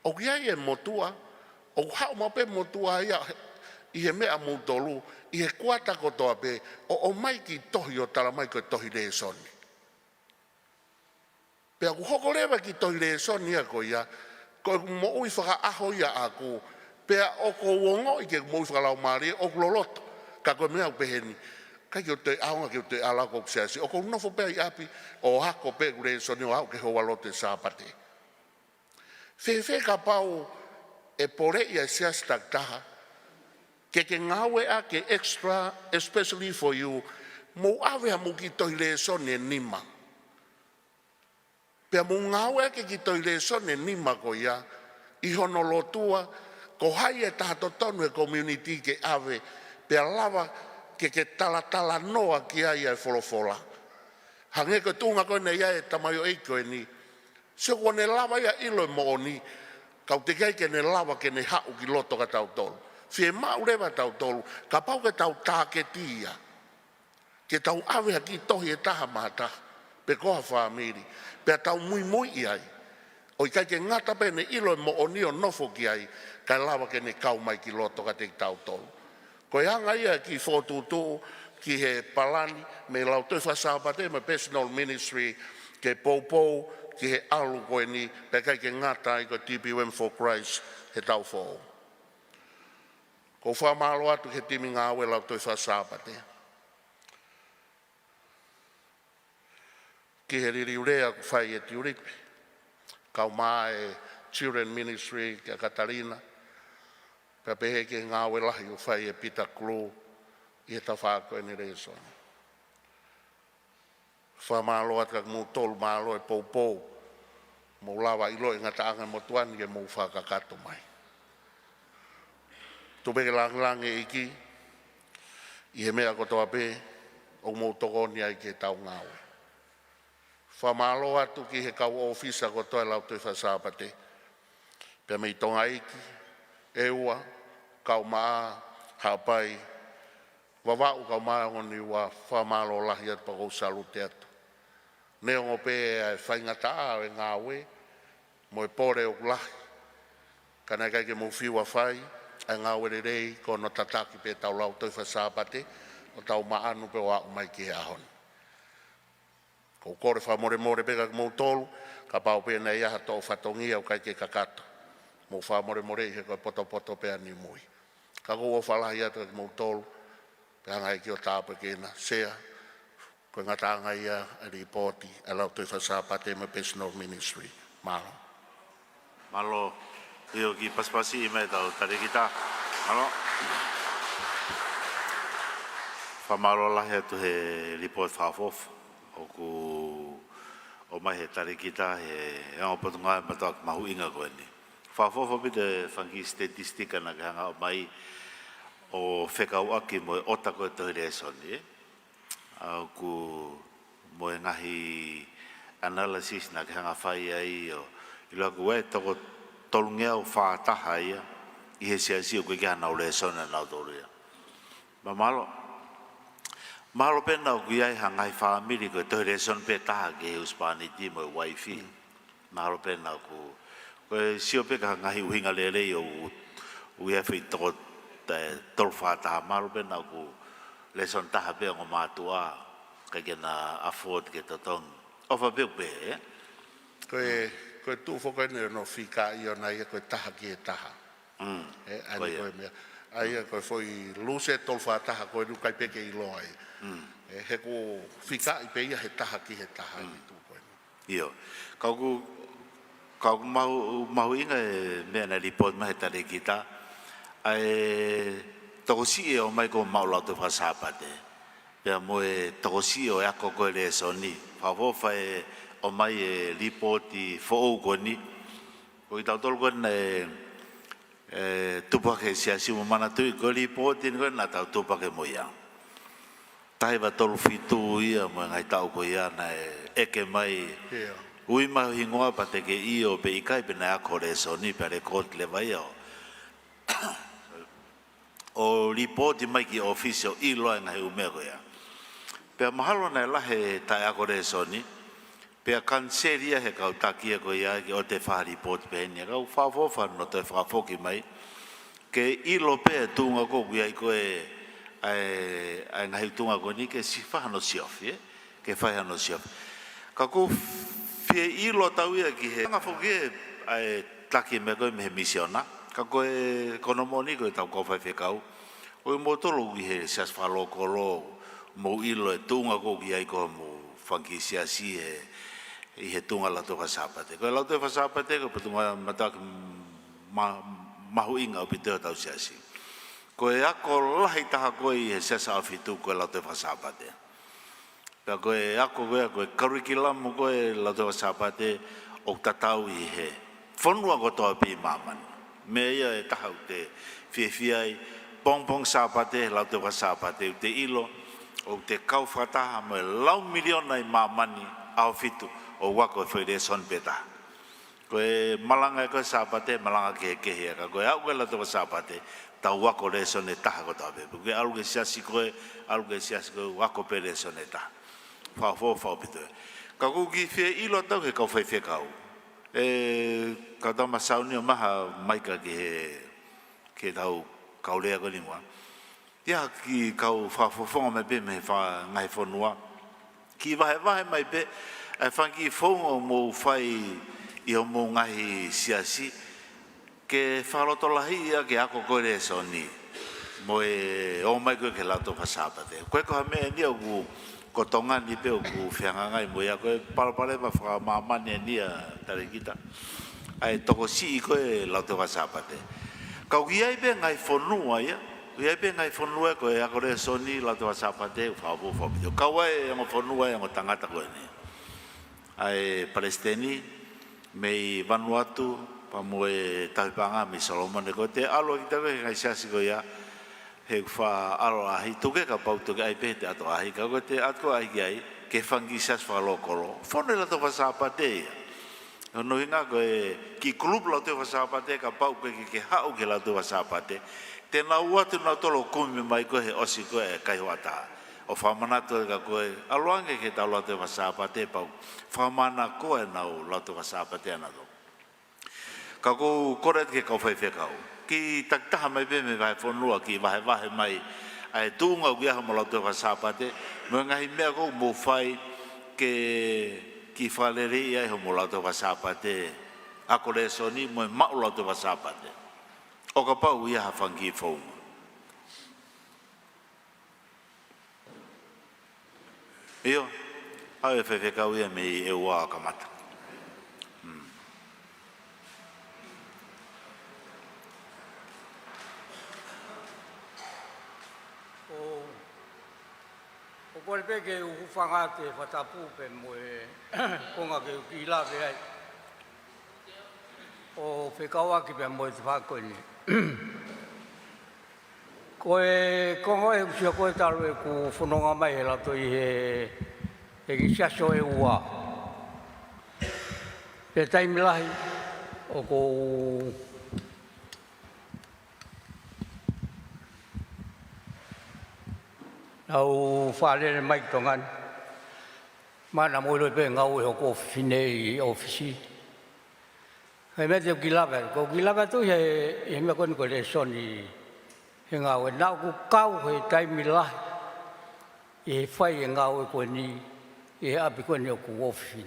o kia I e motua, o hao ma pe motua ia, I he mea mutolu, I he kuata kotoa pe, o mai ki tohi o talamai koe tohi le soni. Pe aku hoko lewa ki tohi le soni ia koe ia, koe mo ui whaka aho ia aku, pe o ko uongo I ke mo ui whakalau maari, o kuloloto, ka koe mea upeheni, kai ki o te aonga ki o te alako kuseasi, o ko nofo pe I api, o hako pe kule soni o hao ke hoa lote sāpate. Fe ka pau e pore ia seasi tak taha, ke ngawe a ke extra, especially for you, mo awe ha mo ki tohi le soni e nima. Pea mo ngawe a ke ki tohi le soni e nima ko ia, I hono lotua, ko hai e tahato tonu e community ke awe, pea lava ke tala noa ki ai e folofola. Hange ko tunga koe ne ia e tamayo eiko e ni, se ko ne lava ia ilo e mo ni, kau te kai ke ne lava ke ne hau ki loto ka tau tolu. Fie mau rewa tau tolu, ka pau ke tau tāketia, ke tau awe ki tohi e taha mata, pe koha whaamiri, pe tau mui ai. O I kai ke ngata pe ne ilo e mo o ni o nofo ki ai, kai lawa ke ne kau mai ki loto ka te tau tolu. Ko hanga ia ki whotutu, ki he palani, me lau tui whasāpate, me personal ministry, ke poupou, ki he alu koe ni, pe kai ke ngata I ko TPWM for Christ, he tau whoo. Ko whamalo atu he timi ngāwe lau tui whasāpate. Ki he riri urea ku whai e tiuripi, kau maa e Children Ministry, ki a Katarina, pe pehe ke ngāwe lahi u whai e Peter Klu, I he tawhako e ni reisoni. Whamalo atu kak mou tolu malo e poupou, mou lawa ilo I ngata anga motuani e mou whakakato mai. Tupeke lang e iki, I he mea kotoa pe, o mou tokoni ai ke tau ngāwe. Whamalo atu ki he kau ofisa kotoa e lau tui whasāpate, pe mei tonga iki, e ua, kau maa, hapai, wawau kau maa ngoni ua whamalo lahi atu pakou salute atu. Neongo pe e whaingata a e ngāwe, mo e pore o kulahi. Kana kai ke mou whiwa whai, e ngāwe re rei, ko no tataki pe tau lau tui whasāpate, o tau maanu pe wau mai ki he ahoni. Ko kore whamore peka ki mou tolu, ka pau pe nei aha tō whatongia o kai ke kakato. Mou whamore he koe poto pe ani mui. Ka kou o whalahi atu ki mou tolu, pe angai ki o tāpe kena, sea, koe ngatanga ia e ripoti, e lau tui whasāpate me personal ministry. Malo. Malo, io ki paspasi I mei tau tarikita. Malo. Whamalo lahi atu he report whafof. O mai he tarikita he ango patunga matawak mahu inga koe ni. Whafofo pite whangi statistika na hanga o mai o whekau aki mo e ota koe tohi reisoni. Au ku mo e ngahi analysis na hanga whai ai o ilo ku e toko tolungea o whaataha ia I he siasi o koe kia nau le sona nau tōrea. Ma malo pena o kui ai hangai whaamiri koe toi le son pe taha ke he uspaniti mo waifi. Malo pena o koe sio pe ka hangai uhinga lelei o ui hewhi toko tolwha taha. Malo pena o ku le son taha pe o mātua ka kena afford ke totongi. Ofa pe upe, Koe tu whakaine no whika i o nei koe taha ki e taha. Ani koe mea. Ai koe foi luse tolwha taha koe nukai peke i loa ai. He ko whika i peia he taha ki he taha i tu koe. Io. Kau mahu inga e mea na report mahe tare ki ta. Tokosi e o mai ko maula te whasapate. Pea moe tokosi o ako koe le soni. Whawofa e o mai e ripoti fōu koni. Ko i tau tolu koni tupake siasi mo mana tui ko ripoti ni koni na tau tupake mo ia. Tahi wa tolu fitu ia mo ngai tau ko ia na eke mai. Ui mai hingoa pa te ke i o pe ikai pe na ako le soni pe rekod le vai o. O ripoti mai ki ofisio i loa ngai umea ko ia. Pea mahalo na lahe tae ako le soni. Pea kanseria he kau takia ko ia ki o te whaharipoti pe henia. Kau whafofa no te whafoki mai. Ke ilo pe tunga ko kui ai koe ai ngahi tunga ko ni ke si whahano siofi. Ke whahano siofi. Ka ko fie ilo tau ia ki he. Nga whoki ai taki me koe me he misiona. Ka koe konomoni koe tau kau whai kau. Koe motolo ki he sias whalokolo. Mo ilo e tunga ko ki ai ko mo whanki siasi i he tunga lato whasapate. Koe lato whasapate ko patunga mataki mahu inga o piteo tau siasi. Koe ako lahi taha koe i he siasa awhitu koe lato whasapate. Pea koe ako koe curriculum koe lato whasapate o tatau i he. Whanua ko toa pi maman. Me ia e taha u te whiawhiai pongpong sapate lato whasapate u te ilo. O te kau whataha mo e lau miliona i mamani au fitu o wako e whaire son peta. Koe malanga e koe sapate, malanga ke kehe aka. Koe au koe lato sapate, tau wako re son e taha ko tau pepe. Koe alu ke siasi koe wako pe re son e taha. Whao pito e. Ka kuki whia ilo tau he kau whai kau. Ka tau masauni o maha maika ke tau kaulea ko ni mua. Ia ki kau whafonga me pe me ngai whanua. Ki wahe mai pe, ai whanki whonga mo whai i o mo ngai siasi, ke whalotolahi ia ke ako koe re soni. Mo e o mai koe ke lato whasapate. Koe koha mea nia ko tonga ni pe o ku whiangangai mo ia koe palapale ma whakamamane nia tare kita. Ai toko si i koe lato whasapate. Kau ki ai pe ngai whanua ia, ia pe ngai whanua ko e ako re soni la te wasapate whaopo. Kaua e ango whanua e ango tangata koe ni. Ai Palestini, mei Vanuatu, pa mo e Tahipanga, mi Solomon e ko te alo ki tawe ngai siasi ko ia, he wha alo ahi, tuke ka pau tuke ai pe te ato ahi, ka ko te ato ahi ki ai, ke whangi sias whalokolo, whone la te wasapate ia. No hinga ko e ki klub la te wasapate, ka pau ke hau ke la te wasapate, tēnā uatu nā tolo kumi mai koe he osi koe e kaihuata. O whamanatu e ka koe, aloange ke tau lato wasapate pau. Whamana koe nau lato wasapate anato. Ka kou koret ke kau whai whekau. Ki taktaha mai pe me vai whanua ki wahe mai. Ai tūnga u kiaha mo lato wasapate. Mo ngahi mea kou mo whai ki whaleri ia ho mo lato wasapate. Ako re soni mo e mau lato wasapate. O ka pau ia ha whangi whaunga. Io, hau e whewhekau ia me e ua ka mata. O kore peke uhu whanga te whatapu pe mo e konga ke uki la pe ai. O whekaua ki pe mo e te whakoni. Koe kongo e usia koe taru e ku whanonga mai he lato i he kisiaso e ua. Pe taimilahi o ko Nau whare mai tongan. Mana mo lo pe ngau e ko fine ofisi. Hai me te kilava, ko kilava tu he me kon ko le soni. He ngau e nau ku kau he tai mila. E fai e ngau e ko ni e api ko ni ku ofisi.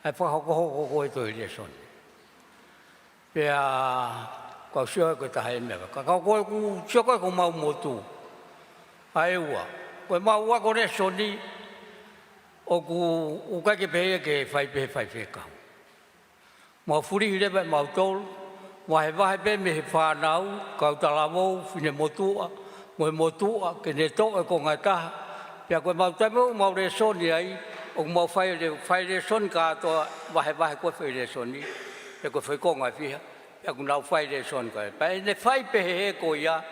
Ai fa ho e to le soni. Pea ko sio ko ta hai me ka ko ku sio ko mau motu. Ai ua. Ko mau wa ko le soni. O ku ka ke pe ke fai ka. Mo furi le ba mau tol, wa pe me fa nau, ka ta la mo fine motua, mo motua ke ne to ko ngata. Pia ko mau ta mo le son ai, o mo fai le son ka to wa ko fai le son ni. Pe ko fai ko ngai fi. Pia ku nau fai le son ka. Pa ne fai pe he ko ya.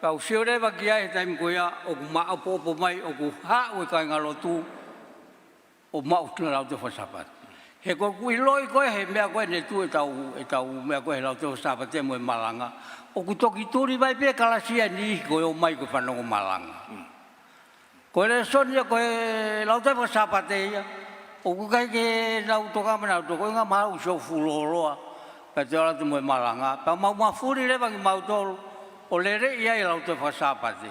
Pa u sio le ba ki ai time ko ya, o ma po mai o ku ha o ka ngalo tu. O mau tu la to Sabbath. He ko kui loi ko he mea ko ne tu e tau mea ko he la to Sabbath te mo malanga. O ku toki turi vai pe kala sia ni ko o mai ko fanongo malanga. Ko le sonia ko la to Sabbath ya. O ku kai ke la to ka mana to ko nga ma u so fuloloa. Ka te la to mo malanga. Pa ma furi le ba ki mau to o le re ia la to Sabbath.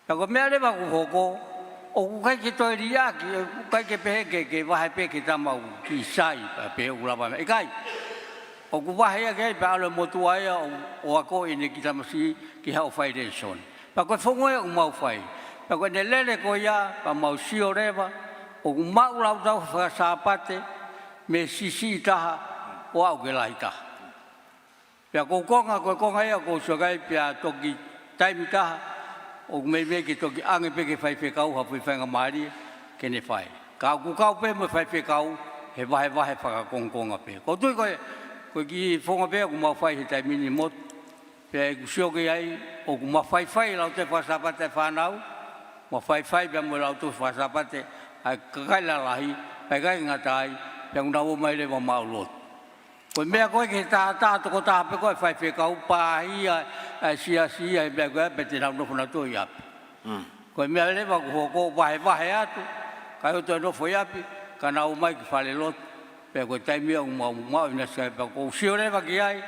Pa ko mea le ba ku hoko. O kai ke to ria ki kai ke pe ke wa pe ke ta mau ki sai pe u la ba e kai o ku wa he ke pa lo mo tu ai o ko ine ki ta masi ki ha fai de son pa ko fongo e u mau fai pa ko ne le ko ya pa mau si o reva o ku mau la ta fa sa pate me si ta o au ke la ta pa ko nga ya ko so kai pa to ki time ta o me ke toki ange pe ke fai kau ha pui whanga maari ke ne whai. Ka ku kau pe mo fai kau he wahe whakakongkonga pe. Ko tui koe ki whonga pe ku mau whai he tai mini mot. Pe ku sioke ai o ku ma whai lau te whasapate whanau. Ma whai pe mo lau tu whasapate ai kakai la lahi, pe kai ngatai, pe ku nau mai le wa mau lot. Ko mea koe ke tā toko tā pe koe whai kau pāhi ai sia ai mea koe pe te nau nofuna tō i api. Ko mea lewa ku hoko wahe atu, kai o tō nofo i api, ka nau mai ki whale lot, pe koe taimia u mau ina skai, pe koe sio lewa ki ai,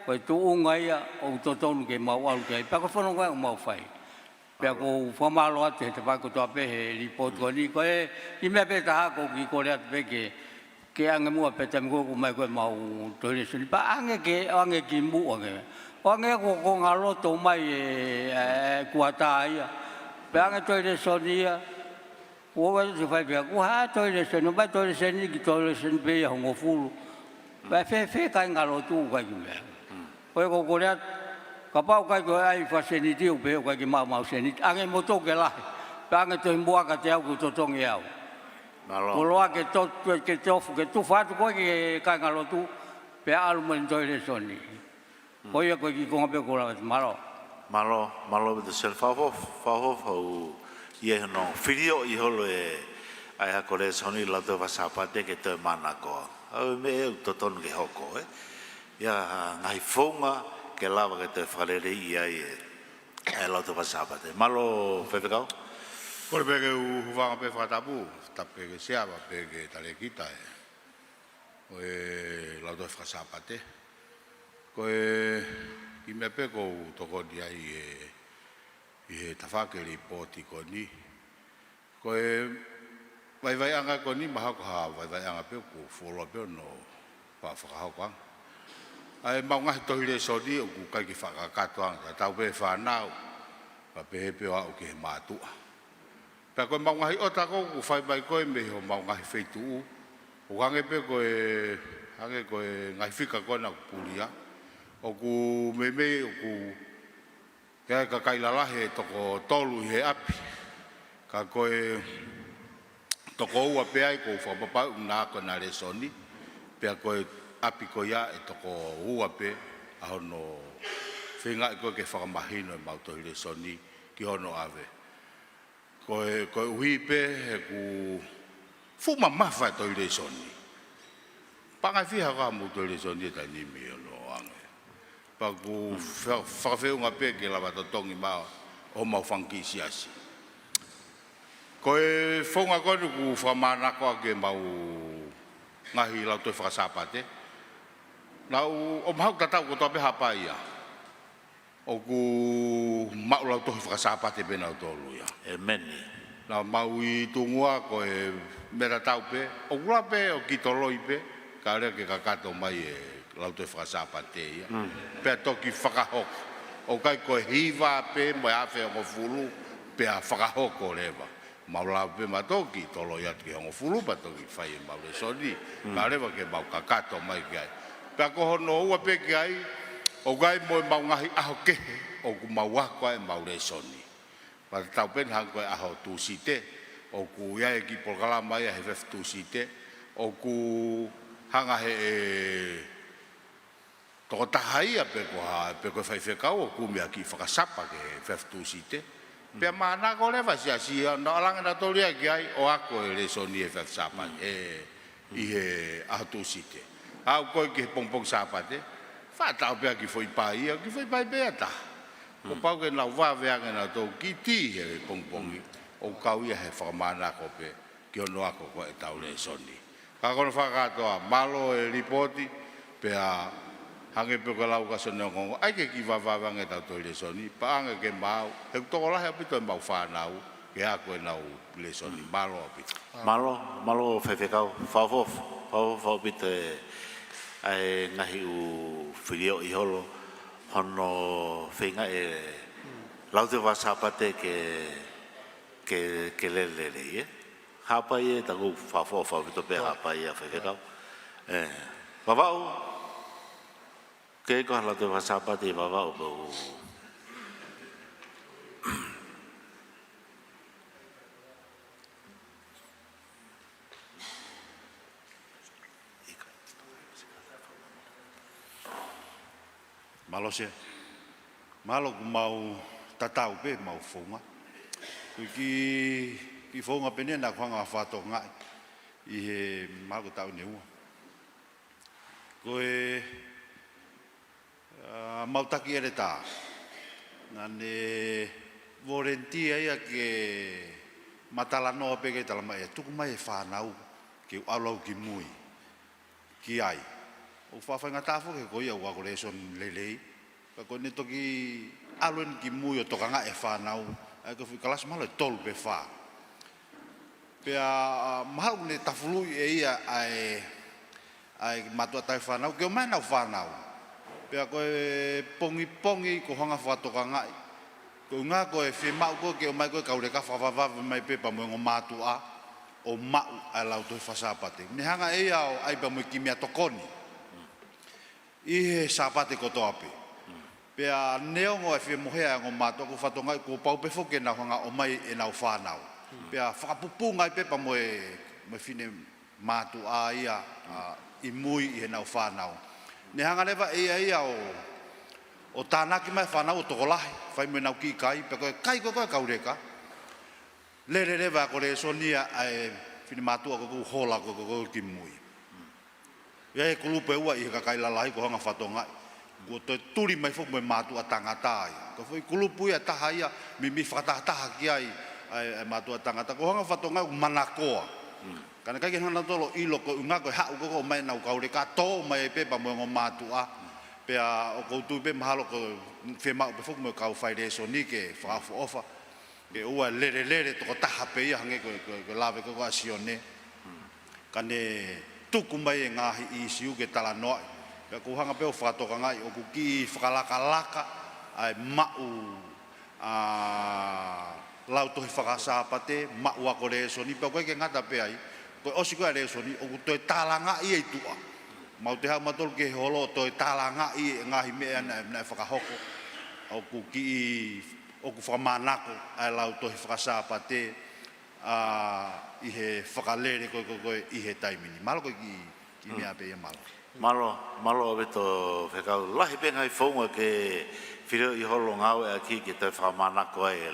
koe tō unga ia o tō tonu ke mau alu ki ai, pe koe whanau koe u mau whai. Pe koe whamalo atu he te whai koe tō ape he report koe ni, koe i mea pe taha koe ki kore atu pe ke ange mua pe tam ko mai ko mau tole suni pa ange ki mu ange ko ngalo to mai kuata ia pe ange tole sonia o wa se fai pe ku ha tole suni ba tole suni ki tole suni pe ho ngo fulu pa fe ka ngalo tu ka ki me ko le ka pa ka ko ai fa seni ti o pe ko ki mau seni ange mo to ke la pa ange to mbua ka te au ko to tong iau Koloa ke tofu ke tu fatu ko ke ka ngalo tu pe alu mo ndoi le soni. Ko ia ko ki ko pe ko la malo de sel favo ho ye no filio i holo e ai ha ko le soni la to vasapate ke te mana ko. Au me to ton ke hoko ya ngai fonga ke lava ke te falere i ai e la to vasapate. Malo fefekau. Por pe ke u va pe fatapu. Tape ke siapa pe ke tale kita o la do frasapate ko i me pe ko to ko dia i tafake ripoti ko ni ko vai anga ko ni ma ko ha vai anga pe ko follow pe no pa fa ha ko ai ma nga to ile so di ku ka ki fa ka to anga ta pe fa nau pa pe o ke matu pa ko mau ngai o ta ko fai bai ko me ho mau ngai feitu o gange pe ko ngai fika ko na pulia o ku me o ku ka kai la he to ko tolu he api ka ko to ko wa pe ai ko fa papa na ko na le soni pe ko api ko ya e to ko u pe a no finga ko ke fa mahino ma to le soni ki ono ave ko hui pe ku fuma mafa to ile soni panga fi ha mo to ile soni ta ni mi lo ange pa ku fa fe un ape ke la ba to tongi ma o ma fangi siasi Ko e whaunga koe ku whamanako a ke mau ngahi lau toi whakasapate. Nau o mahau tatau ko tope hapa ia. O ku mau lau toi whakasapate pena o tolu ia. Amen. Nau mau I tungua ko e mera tau pe. O kula pe o kitoloi pe. Ka rea ke kakato mai e lau toi whakasapate ia. Pea toki whakahoko. O kai ko hiva pe mo afe o fulu. Pea whakahoko rewa. Maula pe matoki tolo ia ki hongo fulu patoki fai maule soni karewa ke mau kakato mai kai pe ko hono ua pe kai o gai mo mau ngahi aho ke o ku mau ko e maule soni pa tau pen hang ko aho tu site o ku ia ki polkala mai he fef tu site o ku hanga he to tahai pe ko fai fe ka o ku mi aki fakasapa ke fef tu site Pea mana ko le vasia si no lang na tolia gai o ako le soni e fa sapa I he atu site. Au ko ke pompong sapa te. Fa ta pea ki foi pai be ta. Ko pau ke na va ve na to kiti he pompong o kau ia he fa mana ko pe ki no ako ko e tau le soni. Ka ko fa ka to malo e ripoti pea hange pe ko lau ka sono ngo ai ke ki va nge ta to le soni pa nge ke mau e to la he pito mau fa nau ke a ko nau le soni malo pito malo fe kau fa pito ai ngahi u filio I holo hono finga e lau te va sapate ke le hapa ye ta go fa pito pe hapa ye fe kau vavau ke ko hala te wasapa te baba o bo malo se malo ku mau tatau pe mau fonga ki fonga pe na kwanga fa to nga I he malo tau ne u ko mautaki ere tā. Nane vorentia ia ke matala noa peke tala mai. Tuku mai e whanau ke aulau ki mui. Ki ai. O whawhainga tāwho ke koia ua kore son lelei. Ka koe ne toki aluen ki mui o tokanga e whanau. Ai ka whikalas malo e tolu pe wha. Pea mahau ne tafului e ia ai matua tai whanau. Ke o mai nau whanau. Pea koe pongi ko hanga whatoka ngai. Ko ngā koe whemau koe ke o mai koe kaureka whawawawai mai pepa mo ngō mātua o mau ai lau toi whasapate. Ne hanga e au ai pa mo kimia tokoni. I he sapate koto ape. Pea neongo e whemohea ngō mātua ko whato ngai ko paupe whoke nau hanga o mai e nau whanau. Pea whakapupu ngai pepa mo whine mātua ia I mui I he nau whanau. Ne hanga lewa ia o tānaki mai whanau o tokolahi, whai me nau ki kai, pe koe kai koe kaureka. Lere lewa ko re sonia ai whine mātua ko hola ko ki mui. Ia e kulupe ua I he kakai lalahi ko hanga whatongai. Ko toi turi mai whuk me mātua tangatai. Ko whai kulupu ia taha ia, mi whakataha ki ai mātua tangata. Ko hanga whatongai manakoa. Kana kai hana tolo ilo ko unga ko hau ko mai nau kaureka to mai pepa mo ngo matua pea o ko tu pe mahalo ko fema pe fuk mo kau fai reso ni ke fa ofa ke ua lere to taha pe ia hange ko lave ko asione kane tuku mai ngahi I siu ke tala no pe ko hanga pe o fa to ngai o ku ki whakalaka ai mau lau tohi whakasapate mau a ko reso ni pe ko ke ngata pe ai ko osi ko ale soni o to talanga I tua mau te ha matol ke holo to talanga I ngahi me na whakahoko o ku ki o ku whamanako ai lau to whakasapate I he whakalere ko I he taimini malo ko ki mea pe malo beto whekau lahi penga I whaunga ke whireo I holo ngau e aki ke te whamanako ai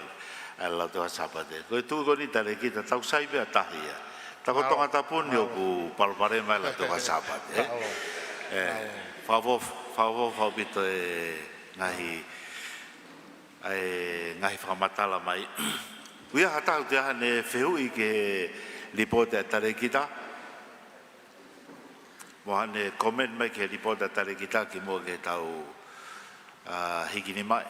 lau te whasapate ko tu ko ni tare ki ta tau sai pe atahia Tako Tongatapu ni o ku palpare mai la toka sabat. Favo bito ngahi whamatala mai. Uia hata te hane wheu I ke ripota tare kita. Mo hane comment mai ke ripota tare kita ki mo ke tau hikini mai.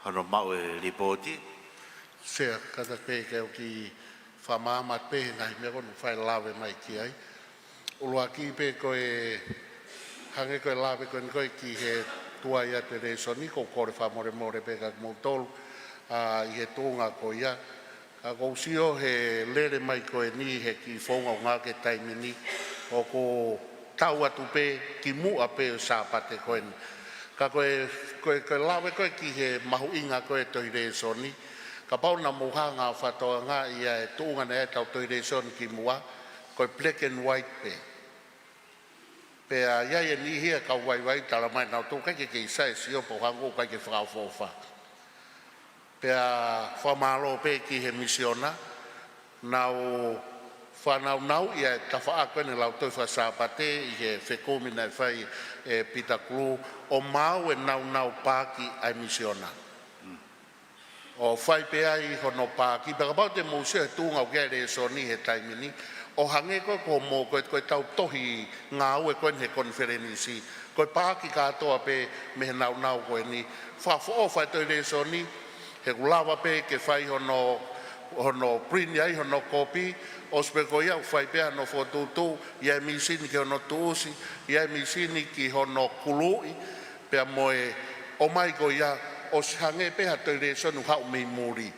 Hono mau e ripoti. Sea kata pe ke o ki whamamat pe ngai mea kono whai lawe mai ki ai. Ulua ki pe koe hange koe lawe koe ki he tua ia te re soni ko kore whamore more pe ka moutolu I he tōnga ko ia. Ka kousio he lere mai koe ni he ki whaunga o ngā ke taimini o ko tau atu pe ki mua pe o sāpate koe ni. Ka koe lawe koe ki he mahu inga koe toi re soni. Ka pau na muhanga whatoa ngā ia e tōnga na e tau toi re soni ki mua koe black and white pe. Pe a iai e ni hia ka wai tala mai nau tō kai ke isai sio po hango kai ke whakawhawha. Pe a whamalo pe ki he misiona nau whanau ia e tawha a koene lau toi whasapate I he whekomina e whai e pita klu o mau e nau pāki ai misiona. O whai pe ai hono pāki, paka pau te museo he tūnga o kia re so ni he taimini, o hange koe ko mō koe tau tohi ngā ue koe he konferenisi, koe pāki katoa pe me he nau koe ni, whafo whai toi re so ni, he kulawa pe ke whai hono print ai hono kopi, o spe ko ia whai pe hono whotutu, ia misini ki hono tuusi, ia misini ki hono kului, pe moe o mai ko ia, o hange pe ha toi re so nu hau mei muri.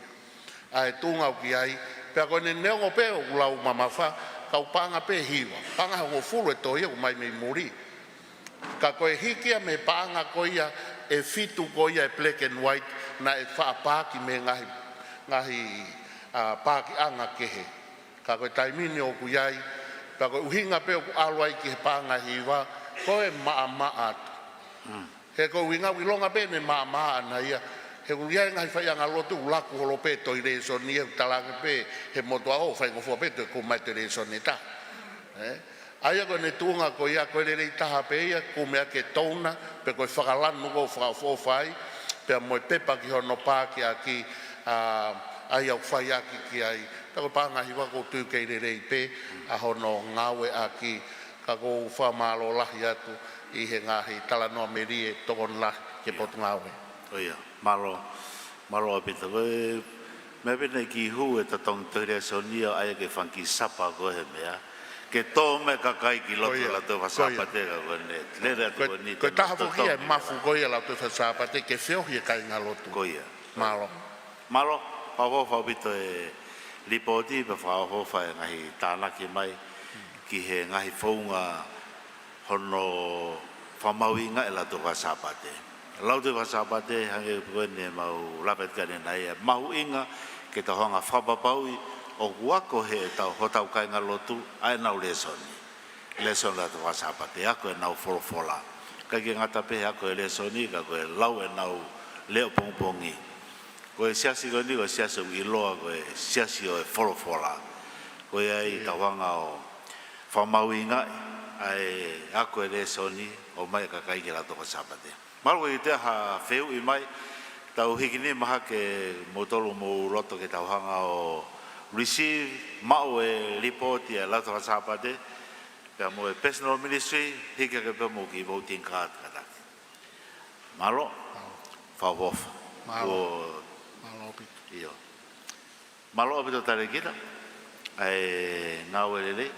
Ai tūngau ki ai, pe koe ne neongo pe o lau mamafa, kau panga pe hiwa, panga ho fulu e toi o mai mei muri. Ka koe hikia me panga ko ia, e fitu ko ia e black and white, na e wha pāki me ngahi pāki anga kehe. Ka koe taimini o ku iai, ka koe uhinga pe o ku alwai ki he panga hiwa, koe maa atu. He koe winga wilonga pe ne maa na ia, he ku iai ngai whai anga lotu ulaku holo pe toi reso ni e talange pe, he motua o whai ngofua pe toi ku mai toi reso ni ta. Aia koe ne tuunga ko ia koe rei taha pe ia, ku mea ke tauna, pe koe whakalanu ko whakawhai, pe moe pepa ki hono pāki a ki ai au whai aki ki ai. Ta koe pānga hiwa ko tū kei rei pe, a hono ngawe a ki, ka ko whamalo lahi atu, I he ngahi talanoa merie tokon lahi ke potu ngawe. Oia, malo apita koe, mea pina ki hu e tatong tōrea sonia aia ke whanki sapa koe he mea, ke tō me kakai ki loto la tō whasapate ka koe ne, lere atu koe ni. Koe taha fuki e mafu koe la tō whasapate, ke whiohi e kai ngā lotu. Koia. Malo. Malo, pawho whawito e ripoti, pa whawho whai ngahi tānaki mai, ki he ngahi whaunga hono whamauinga e la tō whasapate. Lau te whasapate, hange koe ne mau lapet ka ne nai, mahu inga ke ta honga whapapaui, o wako he tau hotau kai ngā lotu, ai nau lesoni. Lesoni la tō whasapate, ako e nau wholofola. Kai ke ngata pe ako e lesoni, ka koe lau e nau leo pongpongi. Koe siasi koe ni, koe siasi o iloa, koe siasi o e wholofola. Koe ai ta wanga o whamauinga, ai ako e lesoni, o mai ka kai ke la tō whasapate. Maru i te ha wheu I mai, tau hikini maha ke motolo mo roto ke tau hanga o receive mao e report e la tō whasapate, pia mo e personal ministry, hika ke pia mo ki voting card kataki. Malo, whauhofa. Malo opito. Iyo. Malo opito tare kita, ai ngau e lelei.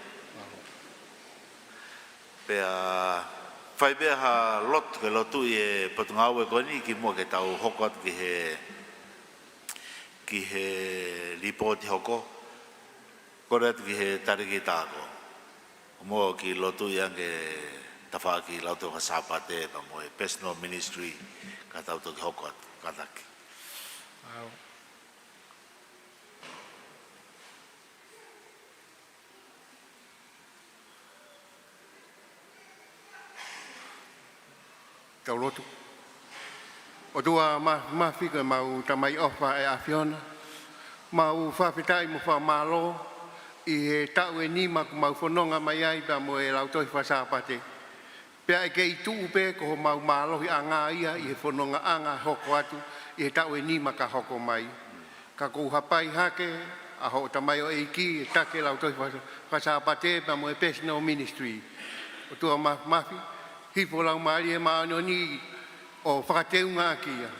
Pia whai bea ha lot ke lotu I e patungau e koni ki mua ke tau hoko atu ki he ripoti hoko kore atu ki he tariki tāko mua ki lotu I ange tawha ki lautu whasapate pa mua personal ministry ka tau toki hoko atu kataki. Tau lotu. O tua ma whika mau tamai ofa e awhiona. Mau whawhitai mo whamalo I he tau e nima ku mau whanonga mai ai pa mo e lautoi whasapate. Pea e kei tuu pe ko mau malohi a ngā ia I he whanonga anga hoko atu I he tau e nima ka hoko mai. ka kou hapai hake, a ho tamai o eiki, e take lau toi whasapate pa mo e personal ministry. O tua mafi, hipo lau maari e maanoni o whakateunga kia,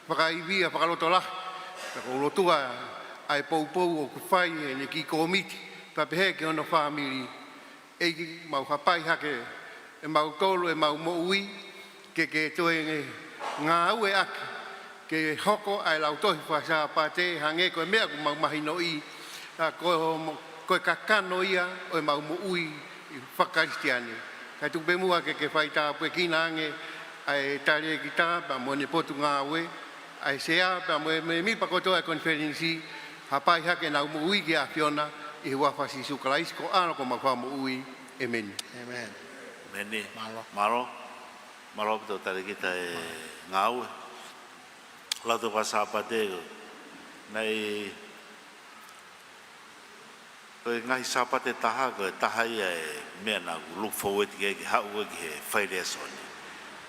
whakaivia, whakalotolah, ka kou lotua ai poupou o kuwhai e ne ki komiti, pa pehe ke ono whamiri, eiki mau hapai hake, e mau tolu e mau moui, ke toe ngā au e aki, ke hoko ai lau tohi whasapate, hange koe mea ku mau mahino i, koe kakano ia o e mau moui i whakaristiani. Kai tupe mua ke whai tāpue kina ange, ai tare ki tā, pa mo ne potu ngā ue, ai sea, pa mo me mi pakotoa e konferensi, hapai hake nau moui ki a Fiona, i hua whasi sukalais ko ano ko makwa moui, amen. Amen. Meni, Maro pito tare kita e ngau. Lato ka sapate nei koe ngahi sapate taha koe taha ia e mea na look forward ki hau ki he whai lesoni.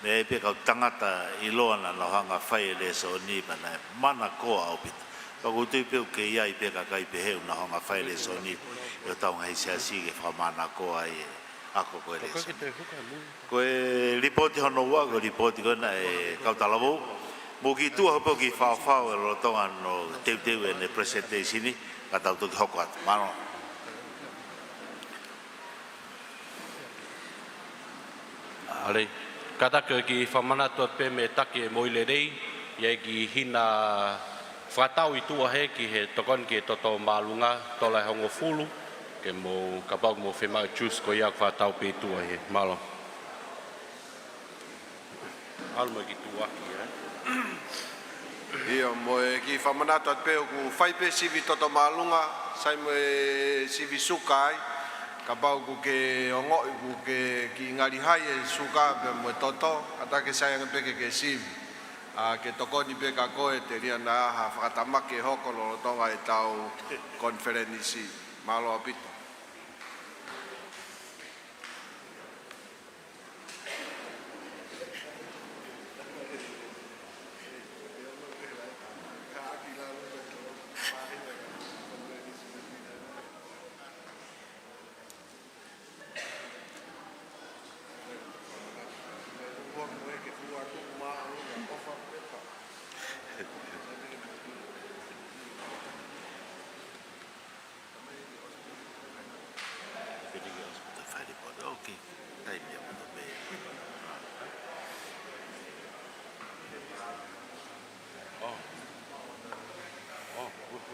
Me e pe kau tangata i loa na hanga whai lesoni mana mana koa au pita. Pako tui peu ke ia i pe ka kai pe heu na hanga whai lesoni i o tau ngai sea sige whamana koa i ako koe lesoni. Koe ripoti hono ua, koe ripoti koe na e kautalawo. Mo ki tua hopo ki whao e rotonga no teu e ne presentation ni, ka tau toki hoko atu. Mano. Alei, ka take ki whamanatua pe me take e moile rei, iei ki hina whatau i tua he ki he tokon ki e toto maalunga, tola e hongo fulu, ke mo kapau mo whemau chus ko iak whatau pe tua he. Malo. Almo ki tua ki he. Ia mo e ki whamanatu at peo ku whaipe sivi toto maalunga, sai mo e sivi suka ai, ka pau ku ke ongoi ku ke ki ngari hai e suka pe mo e toto, ata ke sayang peke ke sivi. Ke tokoni pe ka koe te ria na aha whakatamake hoko lo tonga e tau konferenisi. Malo apito.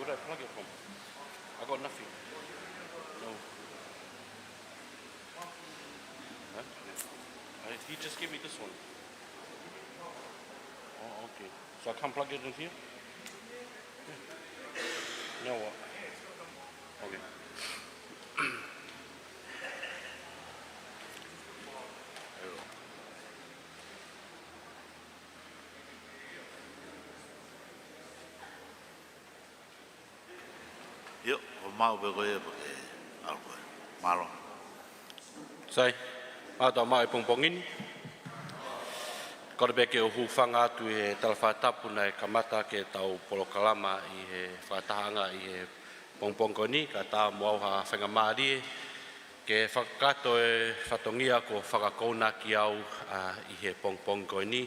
Where did I plug it from? I got nothing. No. Huh? He just gave me this one. Oh, okay. So I can't plug it in here? Yeah. Now what? Okay. Yo, o mau pe koe porque algo malo. Sai, ata mai pongpongini. Kore beke o hufanga atu e talafatapu na e kamata ke tau polokalama i he whatahanga i he pongpongoni ka tā moauha whengamari ke whakato e whatongia ko whakakona ki au i he pongpongoni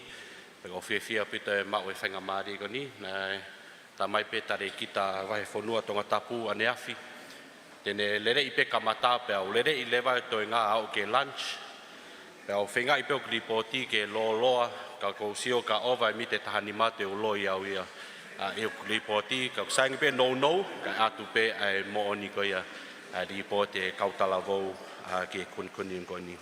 pe o whiawhia pita e mau e whengamari koni na tā mai pe tare kita wahe whonua Tongatapu ane afi. Tene lere i pe kamata pe au lere i lewa to ngā au ke lunch. Pe au whenga i pe o kripoti ke loa ka kousio ka ova mi te tahani mate o loi au ia. I o kripoti ka kusaingi pe no ka atu pe ai mooni ko ia ripoti e kautala vau ke Quinquennial.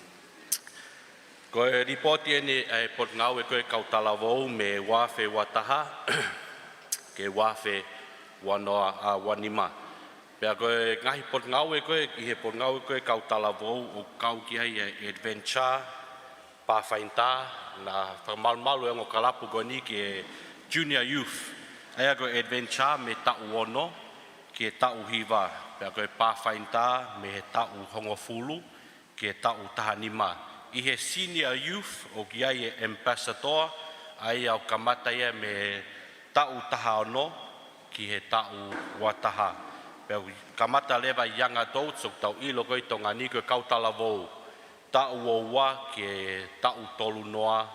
Ko e ripoti ene e pot ngau e koe kautala vau me wawhe wataha. Ke wafe wanoa a wanima. Pea koe ngahi pot ngau e koe, i he pot ngau e koe kautala vau o kau ki ai e Adventist, Pathfinder, na whamalu e ngo kalapu koni ki e Junior Youth. Aia koe Adventist me tau ono ki e tau hiva. Pea koe Pathfinder me he tau hongofulu ki e tau tahanima. I he Senior Youth o ki ai e Ambassador, ai au kamata ia me tau taha ono, ki he tau wataha. Pea kamata lewa young adults o tau ilo koi tonga ni koe kautala vou. Tau o wa ke tau tolu noa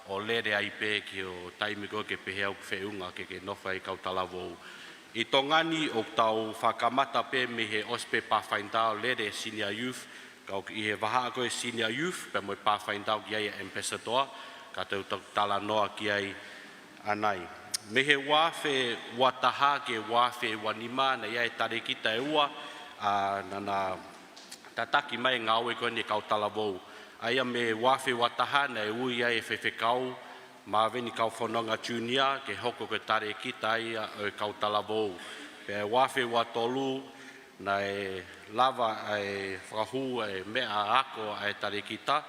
o lere aipe ki o taimi koe ke pehea uke whiunga ke nowhai kautala vou. I tongani o tau whakamata pe me he ospe Pathfinder lere senior youth, kau i he waha koe senior youth, pe moe Pathfinder ki ai ambassador, ka tau tala noa ki ai anai. Me he wāwhe wataha ke wāwhe wanima na iai tare kita e ua, nana tataki mai ngāwe koe ni kautala vou. Aia me wāwhe wataha na e ui ai e whewhekau, Mawini kau whanonga junior ke hoko ke tare kita ia o kautala vou. Pea wāwhe watolu na e lava e whakahu e mea ako e tare kita.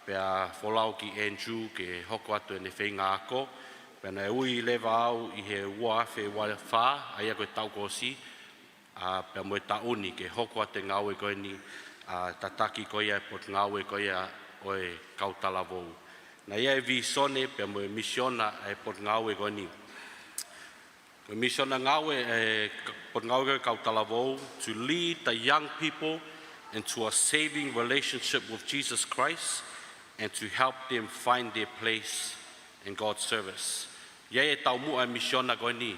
Pea wholau ki Andrew ke hoko atu e ne whenga ako. Pea na e ui lewa au i he wāwhe wā aia koe tau kosi. Pea moe tauni ke hoko atu ngāwe koe ni tataki koe ia pot ngāwe koe ia o e kautala vou. Na ia e vi sone pe mo misiona e pot ngawe goni. Ko misiona ngawe e pot ngawe kautala vou to lead the young people into a saving relationship with Jesus Christ and to help them find their place in God's service. Ia e tau mua misiona goni.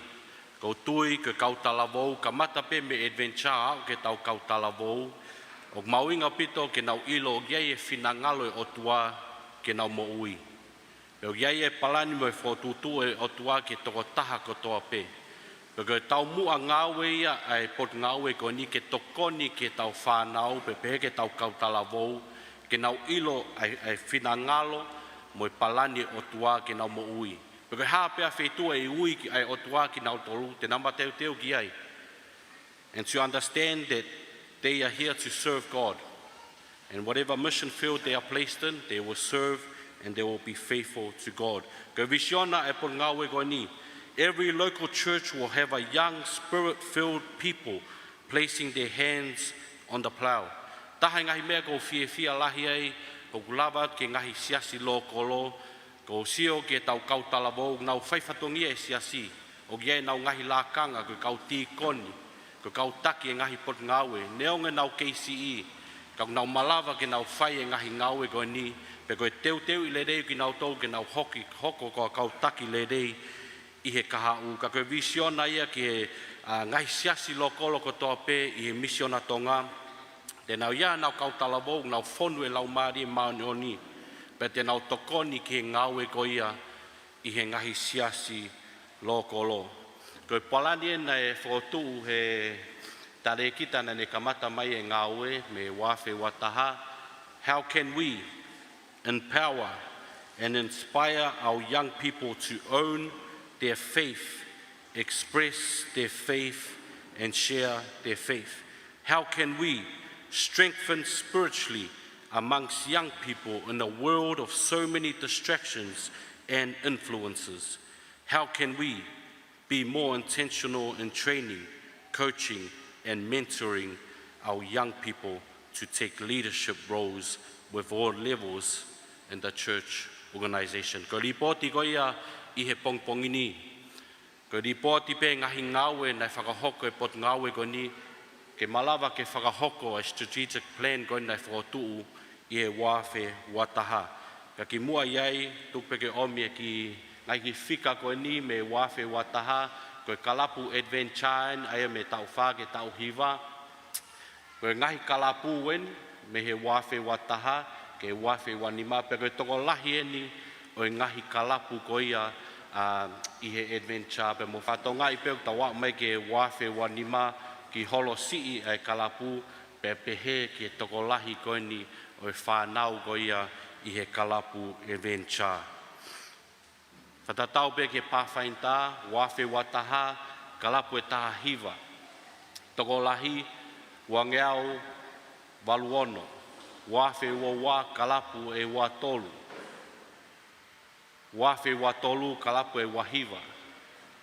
Ko tui ke kautala vou ka mata pe me adventure au ke tau kautala vou. O mauinga pito ke nau ilo ia e finangalo o tua ke nau mo ui. Peo iai e palani mo e whotutu e o tua ke toko taha ko toa pe. Peo ke tau mua ngāwe ia ai pot ngāwe ko ni ke tokoni ke tau whānau pe pe ke tau kautala vou ke nau ilo ai whina ngalo mo e palani o tua ke nau mo ui. Peo ke haa pea whetua e ui ki ai o tua ki nau tolu te nama teo ki ai. And to understand that they are here to serve God. And whatever mission field they are placed in, they will serve and they will be faithful to God. Every local church will have a young, spirit-filled people placing their hands on the plow. Taha ngahi mea ko fia lahi ai, ko kulawa ke ngahi siasi lo kolo, ko sio ke tau kautala vou, nau whaifatongi e siasi, o gie nau ngahi lakanga, ko kau tīkoni, ko kau taki e ngahi pot ngawe, neonga nau KCE, kau nau malawa ke nau whai e ngahi ngawe koe ni, pe koe teu i le rei ki nau tau ke nau hoko ko kau taki le rei i he kaha u. Ka koe visiona ia ki ngahi siasi lo kolo ko toa pe i he misiona Tonga. Te nau ia nau kautala vou, nau whonu e lau maari e maoni o ni. Pe te nau tokoni ki he ngawe ko ia i he ngahi siasi lo kolo. Koe palani e na e whotu he tare kita na ne kamata mai e ngawe me wāwhe wataha. How can we empower and inspire our young people to own their faith, express their faith, and share their faith? How can we strengthen spiritually amongst young people in a world of so many distractions and influences? How can we be more intentional in training, coaching, and mentoring our young people to take leadership roles with all levels in the church organization? Ko ripoti ko ia i he pongpongini. Ko ripoti pe ngahi ngawe na whakahoko e pot ngawe ko ni, ke malawa ke whakahoko a strategic plan ko na whakotuu i he wāwhe wataha. Ka ki mua iai, tupe ke omi ki ngai ki whika ko ni me wāwhe wataha, ko kalapu adventure aia me tau wha ke tau hiva. Ko ngahi kalapu wen me he wāwhe wataha, ke wāwhe wanima, pe koe toko lahi eni o ngahi kalapu ko ia i he adventure. Pe mo whatonga i peo tawa mai ke wāwhe wanima ki holo sii ai kalapu, pe pehe ke toko lahi ko ni o whanau ko ia i he kalapu adventure. Whatatau pe ke Pathfinder, wāwhe wataha, kalapu e taha hiva. Toko lahi, wangeau, waluono. Wāwhe wā kalapu e wā tolu. Wāwhe wā tolu kalapu e wahiva.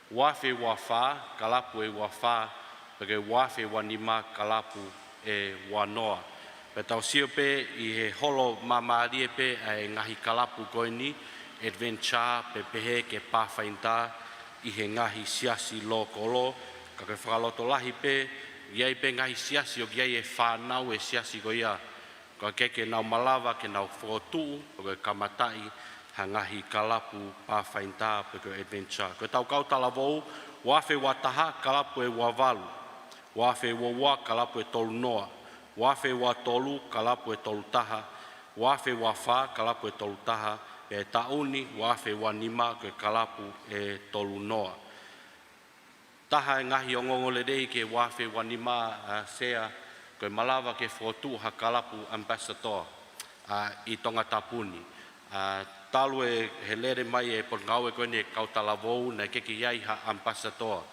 Wāwhe wā whā kalapu e wā whā. Peke wāwhe wā nima kalapu e wā noa. Pe tau sio pe i he holo mamari pe e ngahi kalapu koe ni, adventure pe pehe ke Pathfinder i he ngahi siasi lo kolo, ka ke whakaloto lahi pe, iai pe ngahi siasi o iai e whanau e siasi ko ia. Ka keke nau malawa ke nau whotu, o ke kamatai, ha ngahi kalapu Pathfinder pe ko Adventure. Ko tau kautala vou, wafe wataha kalapu e wavalu. Wafe wawa kalapu e tolu noa. Wafe wa tolu kalapu e tolu taha. Wafe wafa kalapu e tolu taha. E tauni wafe wanima ke kalapu e tolu noa. Taha e ngahi o ngongole rei ke wafe wanima sea koe malawa ke whotu ha kalapu ambassador i Tongatapu. Talu e he lere mai e ngau e koe ne kautala vou na keke iai ha ambassador.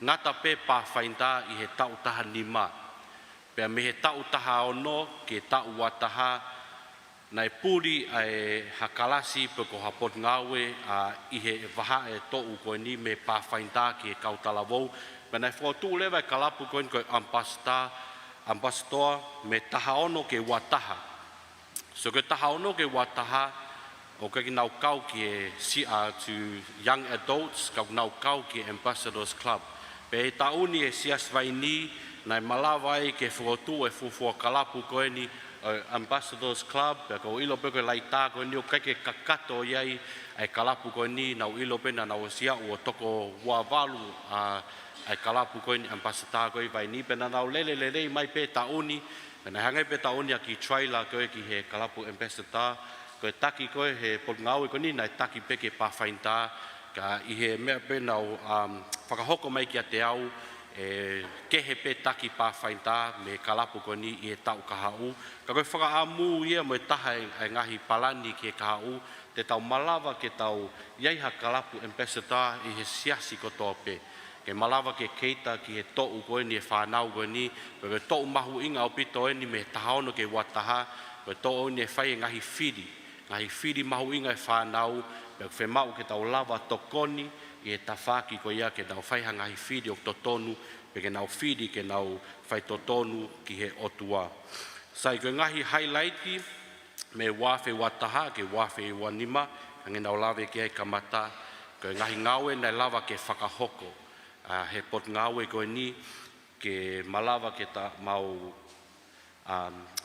Ngata pe Pathfinder i he tau taha nima. Pea me he tau taha ono ke tau wataha na e puri e hakalasi pe ko hapot ngawe i he vaha e to'u koe ni me Pathfinder ki e kautala vou. Pea na e whotu lewa e kalapu koe koe ambassador me taha ono ke wataha. So ke taha ono ke wataha o ke nau kau ki e to young adults kau nau kau ki Ambassadors Club. Pe e tauni e sias Vaini na malawa e ke whotu e fufua kalapu koe ni Ambassadors Club, pe ko ilo pe ko laita ko ni o keke kakato iai ai kalapu ko ni na ilo pe na o sia o toko wavalu ai kalapu ko ni Ambassador ko vai ni pe na lele mai pe tauni na hanga pe tauni ki trailer ko ki he kalapu Ambassador ko taki ko he por ngau ko ni na taki pe ke Pathfinder ka i he me pe na whakahoko mai ki te au ke he pe taki Pathfinder me kalapu ko ni i e tau kahau. Ka koe whakaamu ia mo e taha e ngahi palani ki e kahau, te tau malawa ke tau iaiha kalapu Ambassador i he siasi ko tōpe. Ke malawa ke keita ki he to'u koe ni e whanau koe ni, ke to'u mahu inga o pito e ni me tahaono ke wataha, ke to'u ni e whai e ngahi whiri. Ngahi whiri mahu inga e whanau, ke whemau ke tau lava tokoni, i e tawhaki ko ia ke nau whaiha ngahi whiri o totonu, ke nau whiri ke nau whai totonu ki he otua. Sai koe ngahi highlighti me wafe wataha ke wafe wanima, hange nau lawe ke ai kamata, koe ngahi ngawe nai lava ke whakahoko. He pot ngawe koe ni ke malawa ke ta mau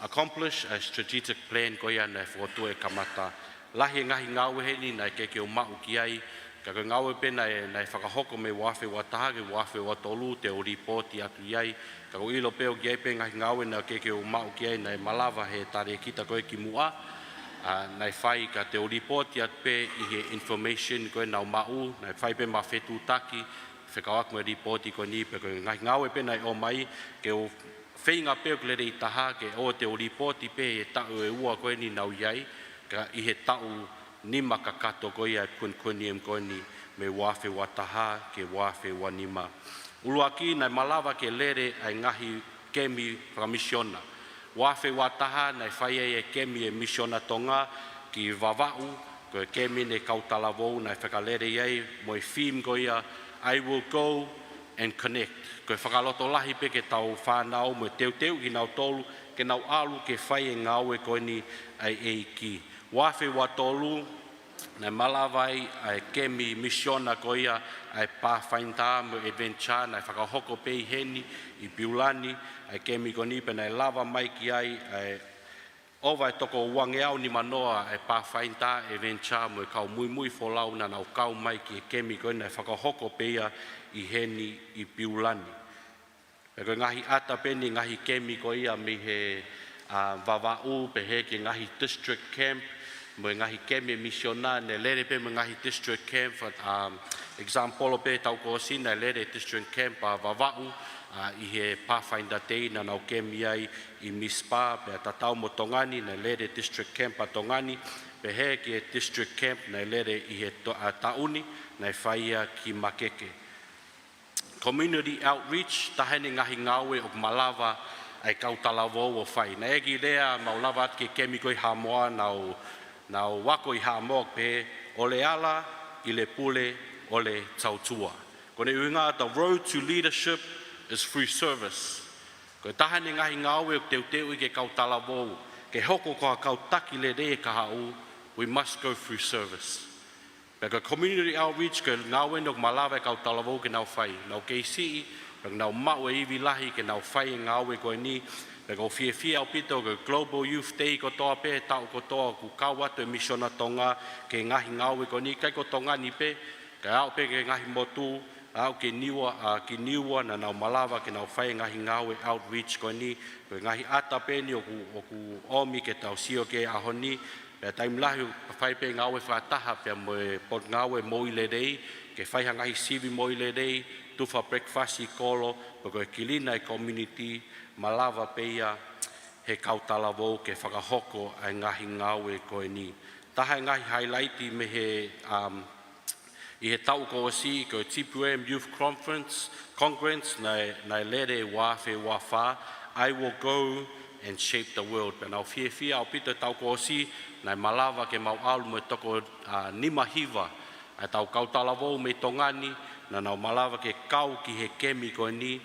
accomplish a strategic plan ko ia nai whotu e kamata. Lahi ngahi ngawe he ni nai ke o mau ki ai, ka koe ngawe pe nai whakahoko me wafe wataha ke wafe watolu te o ripoti atu iai, ka koe ilo peo ki ai pe ngahi ngawe nai ke o mau ki ai nai malawa he tare kita koe ki mua, nai whai ka te o ripoti atu pe i he information koe nau mau, nai whai pe ma whetu taki, whekawak me ripoti koe ni, pe koe ngahi ngawe pe nai o mai, ke o whainga peo ki lere i taha, ke o te o ripoti pe e tau e ua koe ni nau iai, ka i he tau nima kakato koe ai Quinquennial koe ni me wafe wataha ke wafe wanima. Uluaki nai malawa ke lere ai ngahi kemi ramisiona. Wafe wataha nai whai e kemi e misiona Tonga ki Vavau, koe kemi ne kautala vou nai whakalere iei mo e theme koe ia I will go and connect. Koe whakaloto lahi pe ke tau whanau mo teu ki nau tolu ke nau alu ke whai e ngau e koe ni ai eiki. Wafe watolu na malawai ai kemi misiona ko ia ai Pathfinder mo Adventure na whakahoko pe i heni i Beulah ai kemi ko ni pe na lava mai ki ai ova e toko wange au ni manoa ai Pathfinder Adventure mo kau mui folau na nau kau mai ki kemi ko na whakahoko pe ia i heni i Beulah. E ko ngahi ata pe ni ngahi kemi ko ia mi he Vavau pe he ki ngahi district camp mo ngahi kemi misiona ne lere pe mo ngahi district camp example pe tau ko sina lere district camp Vavau i he Pathfinder Day na nau kemi ai i Mispa pe tatau mo Tongani na lere district camp Tongani pe he ki district camp na lere i he tauni na whaia ki Makeke. Community outreach tahene ngahi ngawe o malawa ai kautala vou o whai. Na egi lea maulawa ke kemi koi hamoa nau wako i hamoa pe ole ala i le pule ole tautua. Kone uinga, the road to leadership is through service. Koe tahane ngahi ngawe o teu i ke kautala vou. Ke hoko koa kautaki le re ka hau, we must go through service. Peka community outreach ke ngawe nok malawa e kautala vou ke nau whai. Nau ke isi Pek nau mau e iwi lahi ke nau whai ngā aue koe ni. Pek o fia au pito ke Global Youth Day ko toa pe, tau ko toa ku kawatu e Misiona Tonga ke ngahi ngā aue koe ni. Kai ko tonga ni pe, kai au pe ke ngahi motu, au ke niua na nau malawa ke nau whai ngahi ngā aue outreach koe ni. Koe ngahi ata pe ni o ku omi ke tau sio ke aho ni. Pea taimlahi whai pe ngā aue whataha pea mo e pot ngā aue moi le rei, ke whai hangahi sivi moi le rei, tufa breakfast I kolo, pako e kilina e community, malawa pe ia, he kautala wau ke whakahoko ai ngahi ngāwe koe ni. Taha e ngahi highlighti me he, I he tau ko osi, ko e TPM Youth Conference, nai lere wāwhi wāwha, I will go and shape the world. Pea nau fia au pito tau ko osi, nai malawa ke mau alu me toko nima hiva, ai tau kautala wau me tongani, na nau malawa ke kau ki he kemi koe ni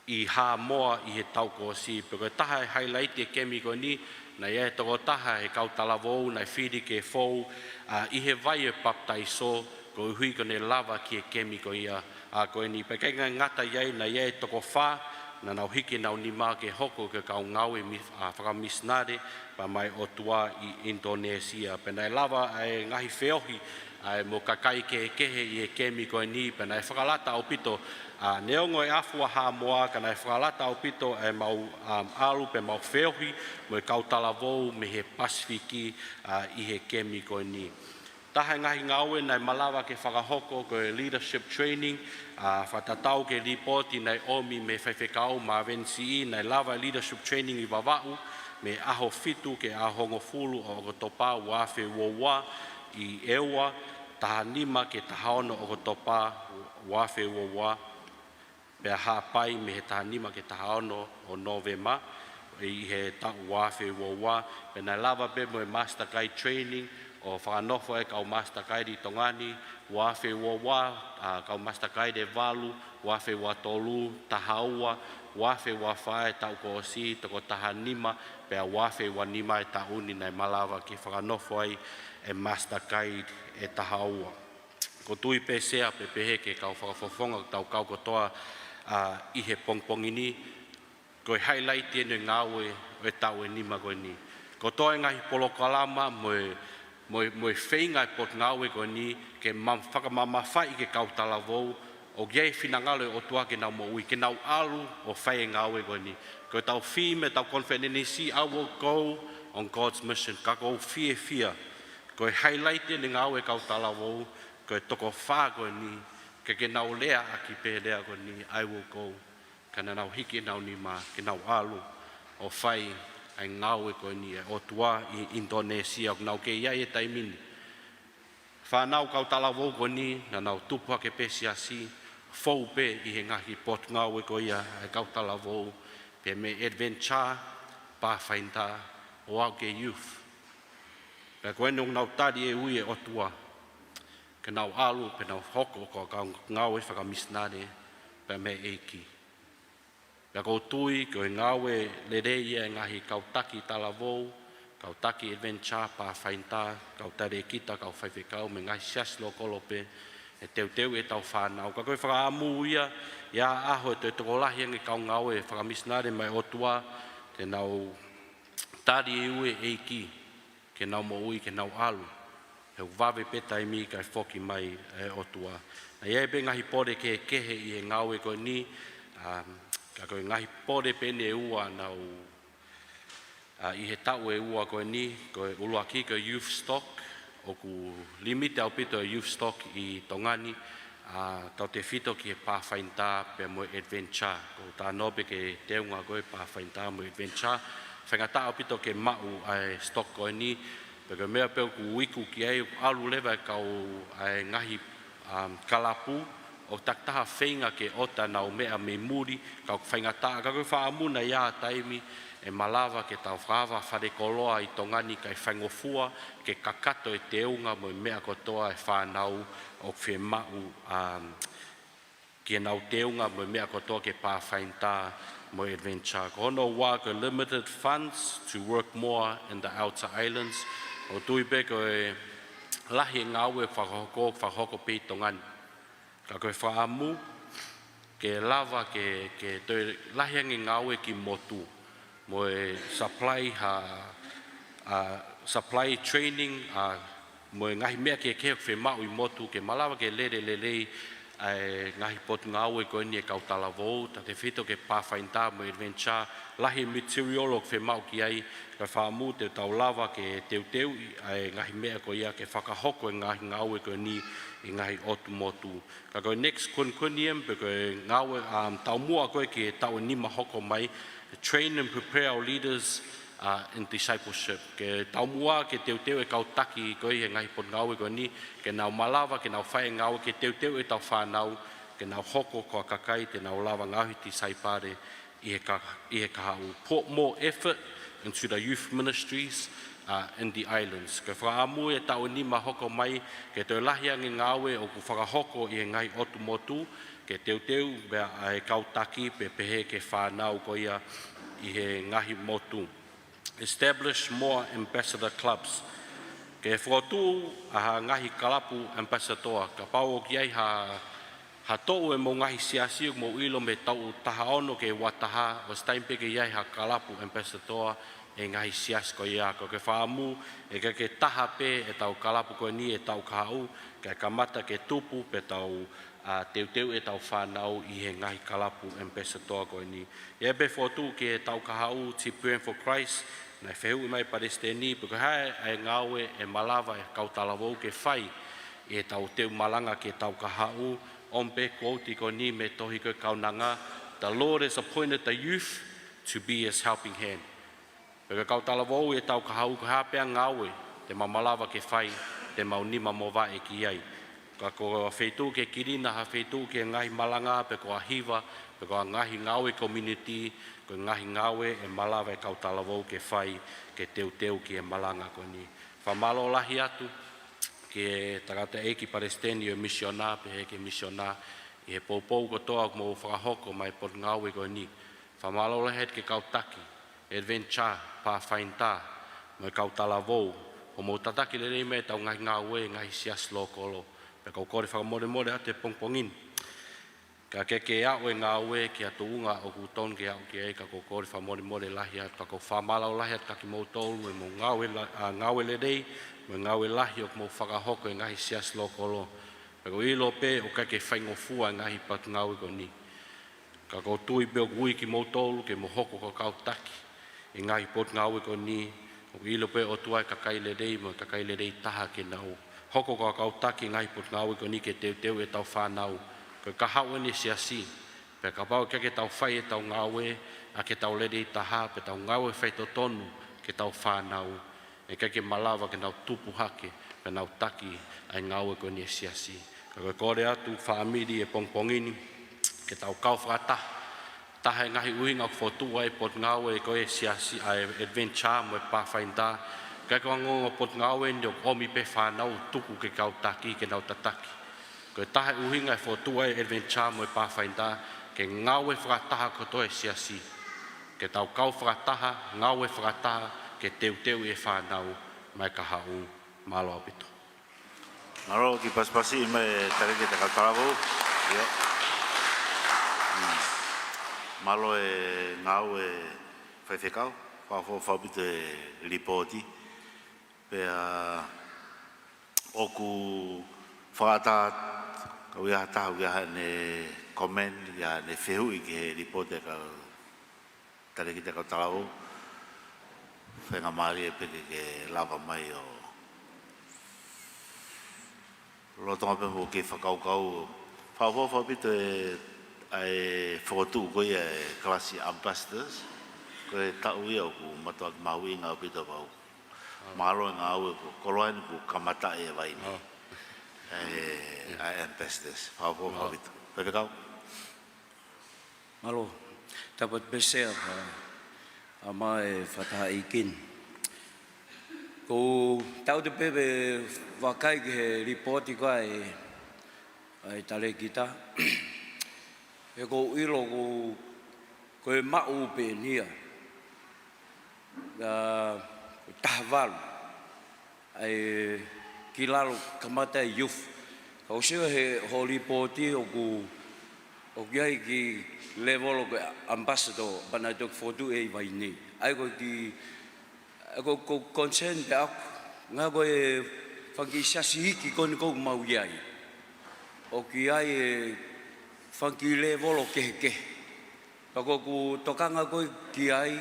I hā moa I he tau ko si. Peko taha e highlight e kemi koe ni, na ia e toko taha he kautala wau, na whiri ke fou, I he vai e baptaiso, ko hui kone lava ki he kemi koe ia koe ni. Peko inga ngata iai, na ia e toko wha, na nau hiki nau ni mā ke hoko ke kau ngawe whakamisnare, pa mai o tua I Indonesia. Pena e lava e ngahi whiohi, ai mo kakai ke kehe I e kemi koe ni, pena e whakalata au pito, neongo e afua hā moa, kana e whakalata au pito e mau alu pe mau whiohi, mo e kautala wau me he Pasifiki I he kemi koe ni. Taha ngahi ngawe nai malawa ke whakahoko ko e leadership training, whatatau ke ripoti nai omi me whaiwhekau ma VNCE, nai lava leadership training I Vavau, me aho fitu ke ahongo fulu o ko topa wāwhi wowa I ewa, taha nima ke taha ono o ko topa wāwhi wowa, pea hāpai me he taha nima ke taha ono o Novema, I he tau wāwhi wowa, pe nai lava pe mo e master guide training, o whanofo e kau master guide I Tongani, wāwhi wowa, kau master guide e walu, wāwhi wa tolu, taha ua, wāwhi wa whae tau ko osi, toko taha nima, pea wāwhi wa nima e tauni nai malawa ki whanofo ai e master guide e taha ua. Ko tui pe sea pe pehe ke kau whakafofonga tau kau kotoa I he pongpongi ni, ko e highlight ene ngāwe o e tau e nima koe ni. Ko toa e ngahi polokalama mo e whainga e pot ngāwe koe ni, ke whakamama whai ke kautala wau, o ghei whinangalo o tua ke nau mo ui, ke nau alu o whai ngāwe koe ni. Ko tau whi me tau konwhenenesi, I will go on God's mission, ka ko fia. Ko e highlight ene ngāwe kautala wau, ko e toko wha koe ni, ke nau lea aki pe lea koe ni, I will go. Kana nau hiki nau ni mā, ke nau alu o whai ai ngāwe koe ni, o tua I Indonesia, o nau ke iai e taimini. Whanau kautala wau koe ni, na nau tupua ke pesi asi, fau pe I he ngahi pot ngāwe koe ia, ai kautala wau, pe me Adventist, Pathfinder, o au ke youth. Pe koe nau tari e ui e o tua, ke nau alu, pe nau hoko ko kau ngāwe whakamisnare, pe me eiki. Pea kou tui, ko e ngāwe le reia e ngahi kautaki tala wau, kautaki Adventist, Pathfinder, kautare kita, kau whaiwhekau, me ngahi siaslo kolope, e teu e tau whanau. Ka koe whakaamu ia aho e te tokolahi ange kau ngāwe whakamisnare mai otua, te nau tari e ue eiki, ke nau mo ui, ke nau alu. He wawe peta I mi kai whoki mai e otua. Na iei pe ngahi pore ke kehe I he ngāwe koe ni, ka koe ngahi pore pene e ua nau I he tau e ua koe ni, koe uluaki koe youth stock, o ku limite au pito e youth stock I Tongani, tau te whito ki he Pathfinder pe mo Adventist, ko tā nope ke teunga koe Pathfinder mo Adventist, whengata au pito ke mau ai stock koe ni, pe koe mea peo ku wiku ki ei, alu lewa kau ai ngahi kalapu, o taktaha whainga ke ota nau mea me muri, kau whaingata, ka koe whaamuna ia taimi, e malawa ke tau whawa whare koloa I Tongani kai whaingofua, ke kakato e teunga mo mea kotoa e whanau o whe mau ke nau teunga mo mea kotoa ke Pathfinder mo Adventure. Ko hono wā ko limited funds to work more in the outer islands, o tui pe ko e lahi ngāwe whakahoko pe Tongani. Ka koe whaamu, ke lava ke toi lahiangi ngawe ki motu mo supply supply training mo ngahi mea ke whi mau I motu ke malawa ke lelei ai ngahi potu ngawe ko ni e kautala vou ta te fito ke Pathfinder mo adventure lahi material whi mau ki ai ka whaamu te tau lava ke teu ai ngahi mea ko ia ke whakahoko ngahi ngawe ko ni I ngahi otu motu. Ka koe next Quinquennial pe koe ngawe tau mua koe ke tau nima hoko mai train and prepare our leaders in discipleship. Ke tau mua ke teu e kau taki koe e ngahi pot ngawe koe ni ke nau malawa ke nau whae ngawe ke teu e tau whanau ke nau hoko ko kakai te nau lava ngahi ti saipare I he kahau. Put more effort into the youth ministries in the islands. Ke whaamu e tau nima hoko mai ke te lahiangi ngawe o ku whakahoko I he ngai otu motu ke teu bea ai kautaki pe pehe ke whanau ko ia I he ngahi motu. Establish more ambassador clubs. Ke whotu ngahi kalapu ambassador ka pau ki ai ha tou e mo ngahi siasi mo ilo me tau taha ono ke wataha was time pe ke iai ha kalapu ambassador e ngahi sias ko ia ko ke whaamu e ke taha pe e tau kalapu ko ni e tau kahau ke kamata ke tupu pe tau teu e tau whanau I he ngahi kalapu ambassador ko ni e be whotu ke tau kahau Champion for Christ na whehu I mai Palestini pe ko hae ai ngawe e malawa e kautalavou ke whai e tau teu malanga ke tau kahau Ompe quote ko ni me tohi ko kaunanga. The Lord has appointed the youth to be his helping hand. Peka kau talavou e tau kahau ka hapea ngawe te mamalawa ke whai te maunima mova e ki ai. Ka ko whetu ke kirina ha whetu ke ngahi malanga pe ko ahiva pe ko ngahi ngawe community ko ngahi ngawe e malawa e kau talavou ke whai ke teu ki e malanga ko ni. Whamalo lahi atu ke tagata e ki Palestini o missiona pe he ke missiona I he poupou ko toa mo whakahoko mai pot ngawe ko ni. Whamalo la het ke kautaki, adventure, Pathfinder, mai kautalavou, o mo tataki le rei me tau ngahi ngawe, ngahi sias lo kolo. Pe kau kore whakamore ate pongpongin. Ka ke au e ngawe ki atu unga o kuton ke au ki e ka kore whamore lahi at ka ko whamalo lahi at ka ki moutou e mo ngawe le rei, mo ngawe lahi o mo whakahoko e ngahi sias lo kolo. Pe ko ilo pe o ka ke whaingofua ngahi pat ngawe ko ni. Ka ko tui pe o kui ki moutou ke mo hoko ko kautaki. E ngahi pot ngawe ko ni. O ilo pe o tuai kakai le rei mo kakai le rei taha ke nau. Hoko ko kautaki ngahi pot ngawe ko ni ke teu e tau whanau. Ko ka hau ni siasi. Pe ka pau ke tau whai e tau ngawe a ke tau le rei taha pe tau ngawe whai to tonu ke tau whanau. E ke malawa ke nau tupu hake pe nau taki ai ngawe ko ni siasi. Ka kore atu whaamiri e pongpongini ke tau kau whakataha. Taha ngahi uhinga ko fotu ai pot ngawe ko e siasi ai adventure mo Pathfinder. Ka ko ngongo pot ngawe ni o omi pe whanau tuku ke kau taki ke nau tataki. Ko taha uhinga fotu ai adventure mo Pathfinder ke ngawe whakataha ko to e siasi. Ke tau kau whakataha, ngawe whakataha ke teu e whanau mai ka hau malo apito. Naro ki paspasi me tareke te kautalavou. Yo. Malo e ngau e whaiwhekau, whawhawhawpito e ripoti. Pea oku whakata kau ia tahu ia ne comment ia ne whehu I ke ripoti ka tareke te kautalavou. Whenga maari e peke ke lava mai o lotonga pe mo ke whakaukau. Whawhawhawpito e ai fotu ko e klasi ambassadors ko e tau ia ku matua ki mahui ngau pito pau malo ngau ko koloan ku kamata e Vaini ai ambassadors pau pito pe kau malo dapat beser ama e fata ikin ko tau de pe vakai ke report ko ai tale kita e ko ilo ko e mau pe nia da tahval ai kilalo kamata youth ko se he holy poti o ku O kia ki level ko ambassador bana tok foto e Vaini. Ai ko ki ko consent ak nga ko e fangi sasi ki kon ko mau yai. O ki ai fangi level o ke. Pako ku tokanga ko ki ai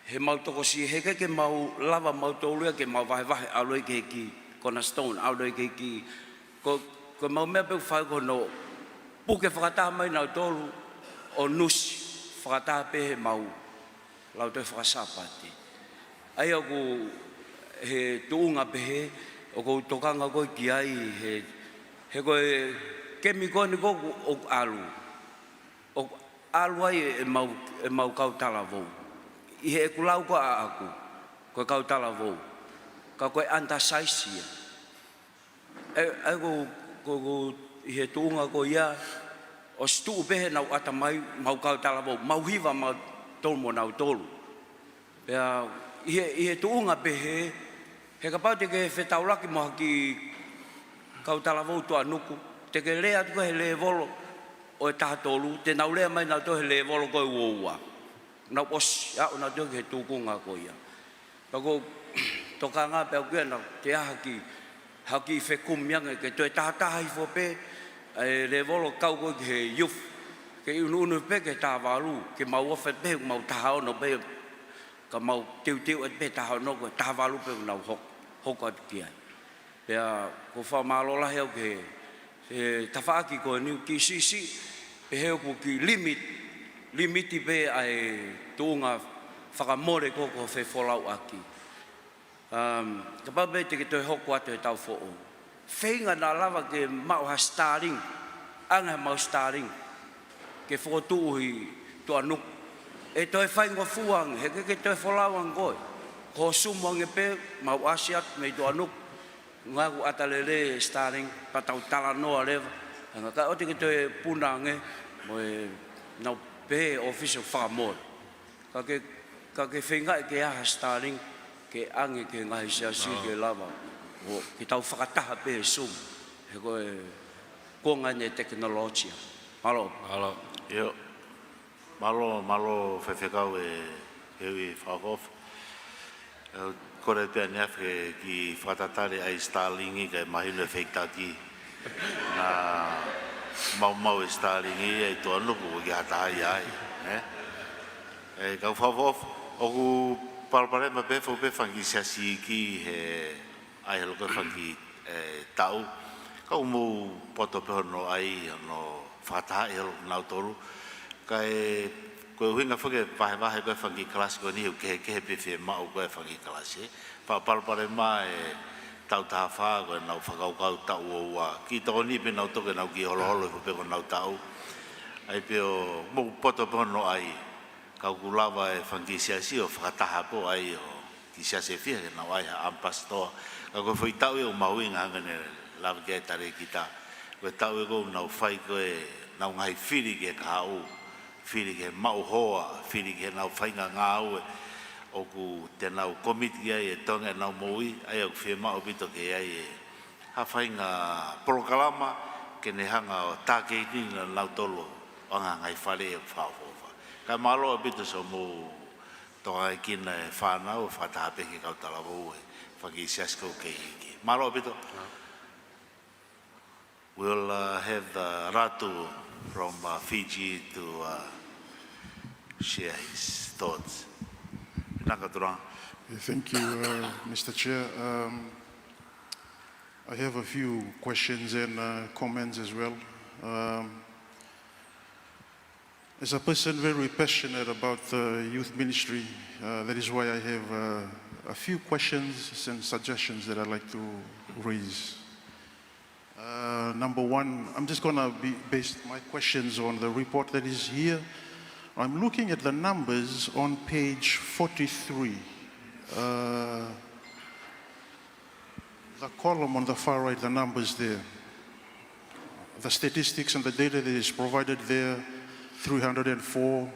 he mau toko si he ke mau lava mau tolu ke mau vai aloi ke ki cornerstone aloi ke ki ko mau me pe fa ko no pu ke frata mai na tolu o nus frata pe mau lau te frasapati ai aku he tuunga pe he o ko tokanga ko ki ai he ko ke mi ko ni ko o alu ai e mau kau talavo i he kulau ko a aku ko kau talavo ka ko anta saisia ko i he tuunga ko ia o stu be na ata mai mau kau talavo mau hiva mau tolmo na tolu ya i he tuunga be he ka pau te ke fetaula ki mo ki kau talavo to anuku te ke lea ko he le volo o tatolu te na lea mai na to he le volo ko uwa na os ya na to ke tukunga ko ia pako tokanga pe ko na te haki fe kumyang ke to tata hai fo pe le volo kau ko ke yuf ke unu pe ke ta valu ke mau fe pe mau ta no pe ka mau tiu pe ta no ko ta valu pe na hok ki ai pe ko fa malo la he ke tafaki ko ni ki sisi pe he ko ki limiti pe ai tunga whakamore koko whe wholau aki. Ka pape te ki toi hoko atu e tau who'o. Whenga nā lava ke mau ha starring, anga mau starring, ke whotuhi tua nuk. E toi whaingo fuang, he ke toi wholau ang koe. Ko sumuang e pe, mau asiat mei tua nuk. Ngā ku atalele starring, patau tala noa lewa. Hanga ka o te ki toi punange, mo e nau pe official whakamore. Ka ke whenga ke aha starring ke ange ke ngahi siasi ke lava. O ki tau whakataha pe sum. He koe konga ne teknologia. Malo. Malo. Yo. Malo whewhekau e whakof. Kore pia neafke ki whatatare ai starlingi kai mahine wheiktaki. Na mau e starlingi e toa nuku ki hatahai ai. Kau whakof. Oku palpare ma pe pe fangi siasi ki he ai helo fangi tau kau mo poto pe no ai no fata helo na toru kai ko hinga foge vai ko fangi kelas ko ni ke pe fe ma ko fangi kelas pa palpare ma tau ta fa ko na kau tau wa ki to ni pe na to ke na ki holo pe ko na tau ai pe mo poto pe no ai kau gulawa e fangi siasi o whakataha po ai o ki siasi whia ke nau ai ha ampastoa. Kau ko whai tau e o mauinga hangane lawa ke tare kita. Koe tau e kou nau whai koe nau ngai whiri ke kahau, whiri ke mau hoa, whiri ke nau whainga ngā ue. O ku te nau komiti ai e tonga nau moui, ai au whia mau pito ke ai e ha whainga polokalama ke ne hanga o tākei nina nau tolo o ngā ngai whare e whao. Ka malo a bito so mo toa kina e whanau, whatahape ki kau talawo e whaki siasko ke hiki. Malo a bito? We'll have Ratu from Fiji to share his thoughts. Thank you, Mr. Chair. I have a few questions and comments as well. As a person very passionate about youth ministry, that is why I have a few questions and suggestions that I'd like to raise. Number one, I'm just going to base my questions on the report that is here. I'm looking at the numbers on page 43. The column on the far right, the numbers there. The statistics and the data that is provided there, 304.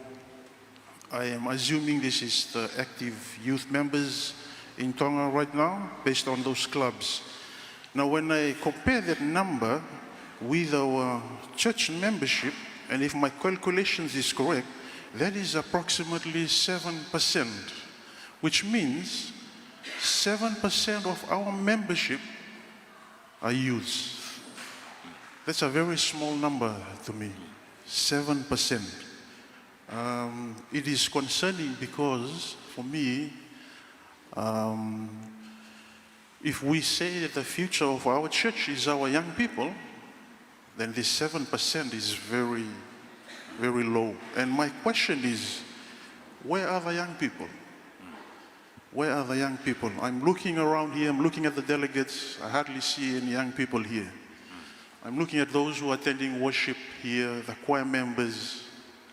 I am assuming this is the active youth members in Tonga right now, based on those clubs. Now, when I compare that number with our church membership, and if my calculations is correct, that is approximately 7%, which means 7% of our membership are youths. That's a very small number to me, 7%. It is concerning because, for me, if we say that the future of our church is our young people, then this 7% is very, very low. And my question is, where are the young people? Where are the young people? I'm looking around here, I'm looking at the delegates, I hardly see any young people here. I'm looking at those who are attending worship here, the choir members,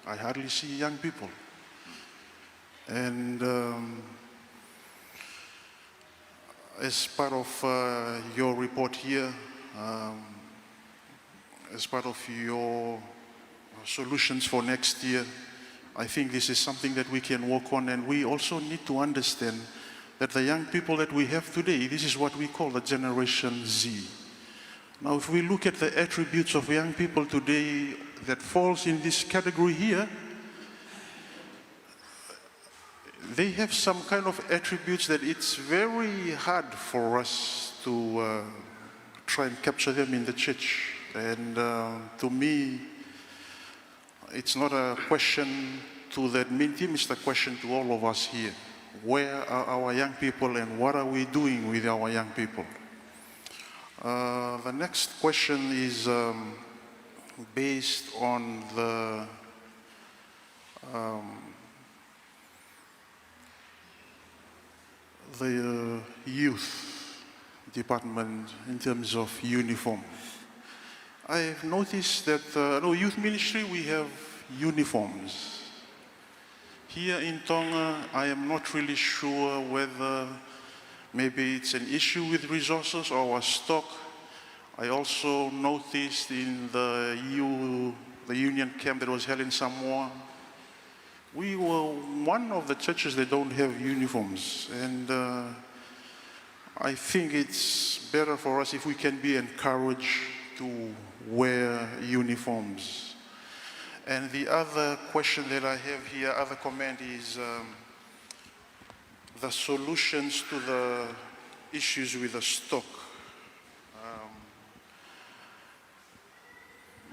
I hardly see young people. And as part of your report here, as part of your solutions for next year, I think this is something that we can work on, and we also need to understand that the young people that we have today, this is what we call the Generation Z. Now, if we look at the attributes of young people today that falls in this category here, they have some kind of attributes that it's very hard for us to try and capture them in the church. And to me, it's not a question to the admin team, it's a question to all of us here. Where are our young people and what are we doing with our young people? The next question is based on the youth department in terms of uniform. I've noticed that youth ministry, we have uniforms. Here in Tonga, I am not really sure whether maybe it's an issue with resources or our stock. I also noticed in the union camp that was held in Samoa, we were one of the churches that don't have uniforms. And I think it's better for us if we can be encouraged to wear uniforms. And the other question that I have here, other comment is the solutions to the issues with the stock.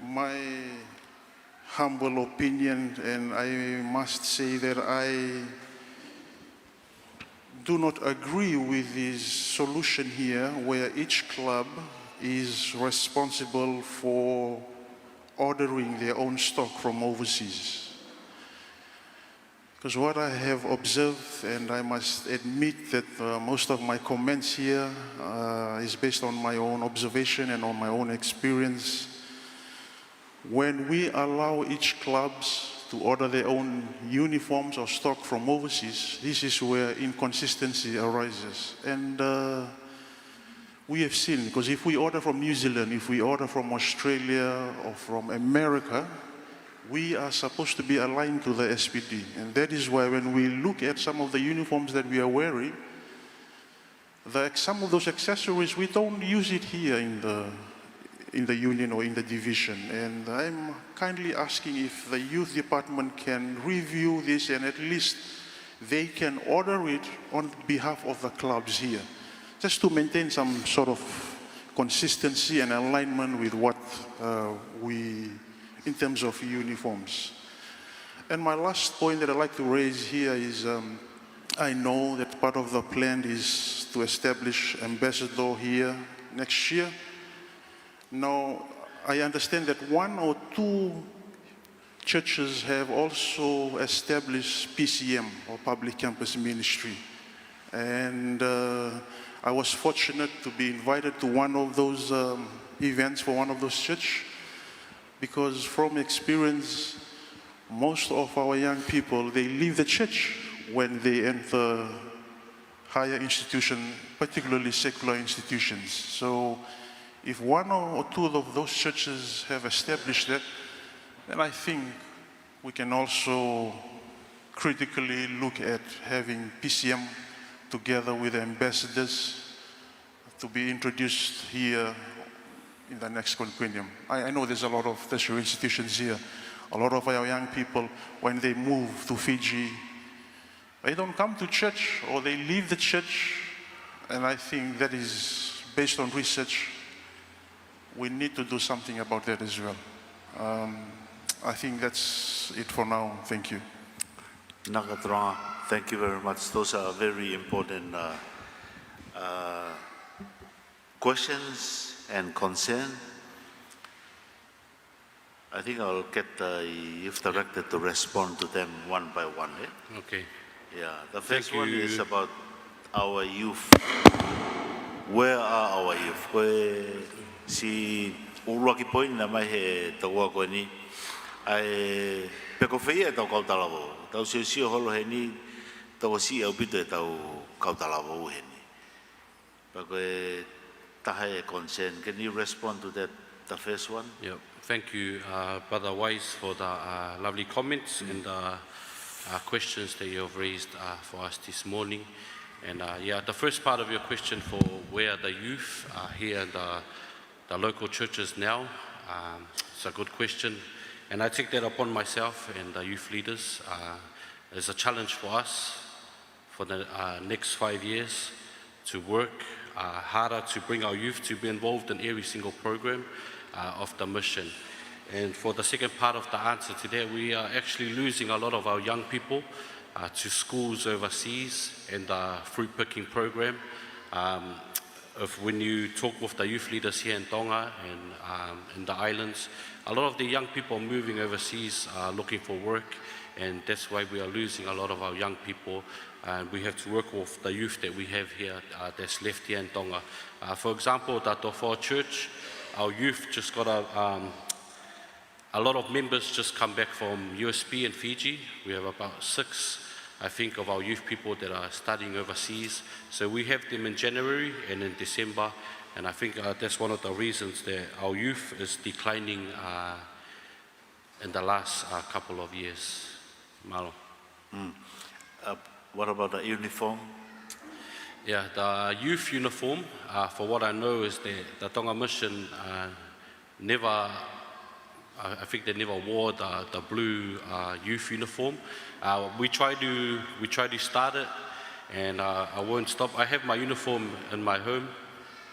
My humble opinion, and I must say that I do not agree with this solution here where each club is responsible for ordering their own stock from overseas. Because what I have observed, and I must admit that most of my comments here is based on my own observation and on my own experience. When we allow each clubs to order their own uniforms or stock from overseas, this is where inconsistency arises. And we have seen, because if we order from New Zealand, if we order from Australia or from America, we are supposed to be aligned to the SPD. And that is why when we look at some of the uniforms that we are wearing, some of those accessories, we don't use it here in the union or in the division. And I'm kindly asking if the youth department can review this and at least they can order it on behalf of the clubs here, just to maintain some sort of consistency and alignment with what in terms of uniforms. And my last point that I'd like to raise here is I know that part of the plan is to establish ambassador here next year. Now, I understand that one or two churches have also established PCM, or Public Campus Ministry. And I was fortunate to be invited to one of those events for one of those churches, because from experience, most of our young people, they leave the church when they enter higher institutions, particularly secular institutions. So if one or two of those churches have established that, then I think we can also critically look at having PCM together with ambassadors to be introduced here in the next quinquennium. I know there's a lot of tertiary institutions here. A lot of our young people, when they move to Fiji, they don't come to church or they leave the church. And I think that is based on research. We need to do something about that as well. I think that's it for now. Thank you. Nakatranga, thank you very much. Those are very important questions and concern. I think I'll get the youth director to respond to them one by one. Eh? Okay. Yeah, the first Thank one you. is about our youth. Where are our youth? Where si uruaki point na mai he taua koe ni ai peko whea tau kautalawo. Tau sio holo he ni tau si au pito e tau kautalawo he ni. Pako taha e concern. Can you respond to that, the first one? Yeah, thank you, Brother Wise, for the lovely comments and questions that you have raised for us this morning. And yeah, the first part of your question for where are the youth here in the local churches now, it's a good question. And I take that upon myself and the youth leaders. It's a challenge for us for the next 5 years to work harder to bring our youth to be involved in every single program of the mission. And for the second part of the answer to that, we are actually losing a lot of our young people to schools overseas and the fruit picking program. When you talk with the youth leaders here in Tonga and in the islands, a lot of the young people are moving overseas looking for work, and that's why we are losing a lot of our young people. And we have to work with the youth that we have here that's left here in Tonga. For example, the Tofoa Church, our youth just got a lot of members just come back from USP in Fiji. We have about 6, I think, of our youth people that are studying overseas. So we have them in January and in December, and I think that's one of the reasons that our youth is declining in the last couple of years. Malo. What about the uniform? Yeah, the youth uniform, for what I know, is that the Tonga Mission never, I think they never wore the blue youth uniform. We try to start it, and I won't stop. I have my uniform in my home,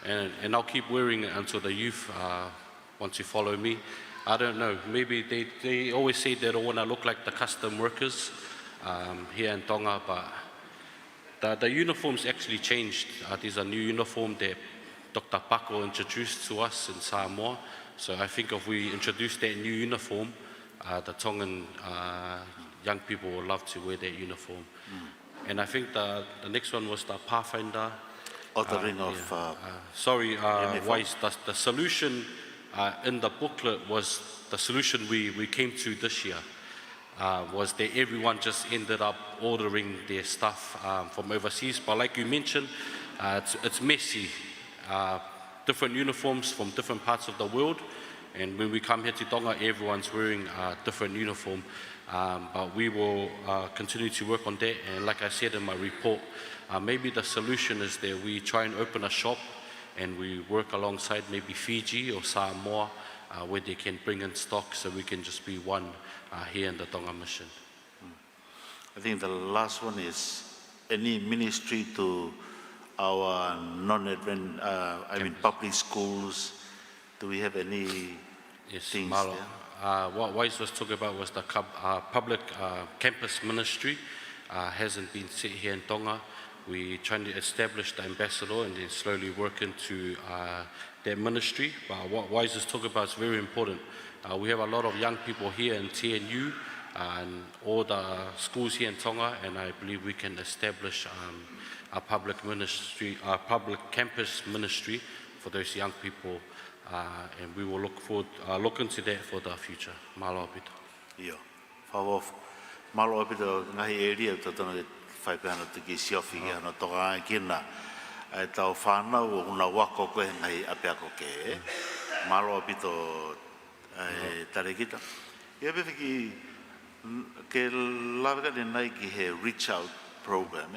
and I'll keep wearing it until the youth want to follow me. I don't know, maybe they always say they don't want to look like the custom workers here in Tonga, but the uniforms actually changed. There's a new uniform that Dr. Paco introduced to us in Samoa. So I think if we introduce that new uniform, the Tongan young people will love to wear that uniform. And I think the next one was the Pathfinder. Ordering of Wise, the solution in the booklet was the solution we came to this year. Was that everyone just ended up ordering their stuff from overseas. But like you mentioned, it's messy. Different uniforms from different parts of the world. And when we come here to Tonga, everyone's wearing a different uniform. But we will continue to work on that. And like I said in my report, maybe the solution is that we try and open a shop and we work alongside maybe Fiji or Samoa where they can bring in stock so we can just be one here in the Tonga Mission. I think the last one is any ministry to our non-advent, public schools. Do we have any things Malo. there? What Wise was talking about was the public campus ministry. Hasn't been set here in Tonga. We're trying to establish the ambassador and then slowly work into that ministry. But what Wise is talking about is very important. We have a lot of young people here in TNU and all the schools here in Tonga, and I believe we can establish a public ministry, a public campus ministry for those young people, and we will look into that for the future. Malo apito. Ia. Whawof. Malo apito ngahi area tatana whaipehana tiki siofi ki hana toka kina. E tau whanau o una wako koe ngahi apea koke. Malo apito tarekita. Ia bewe ki ke lavega de nai ki he reach out program,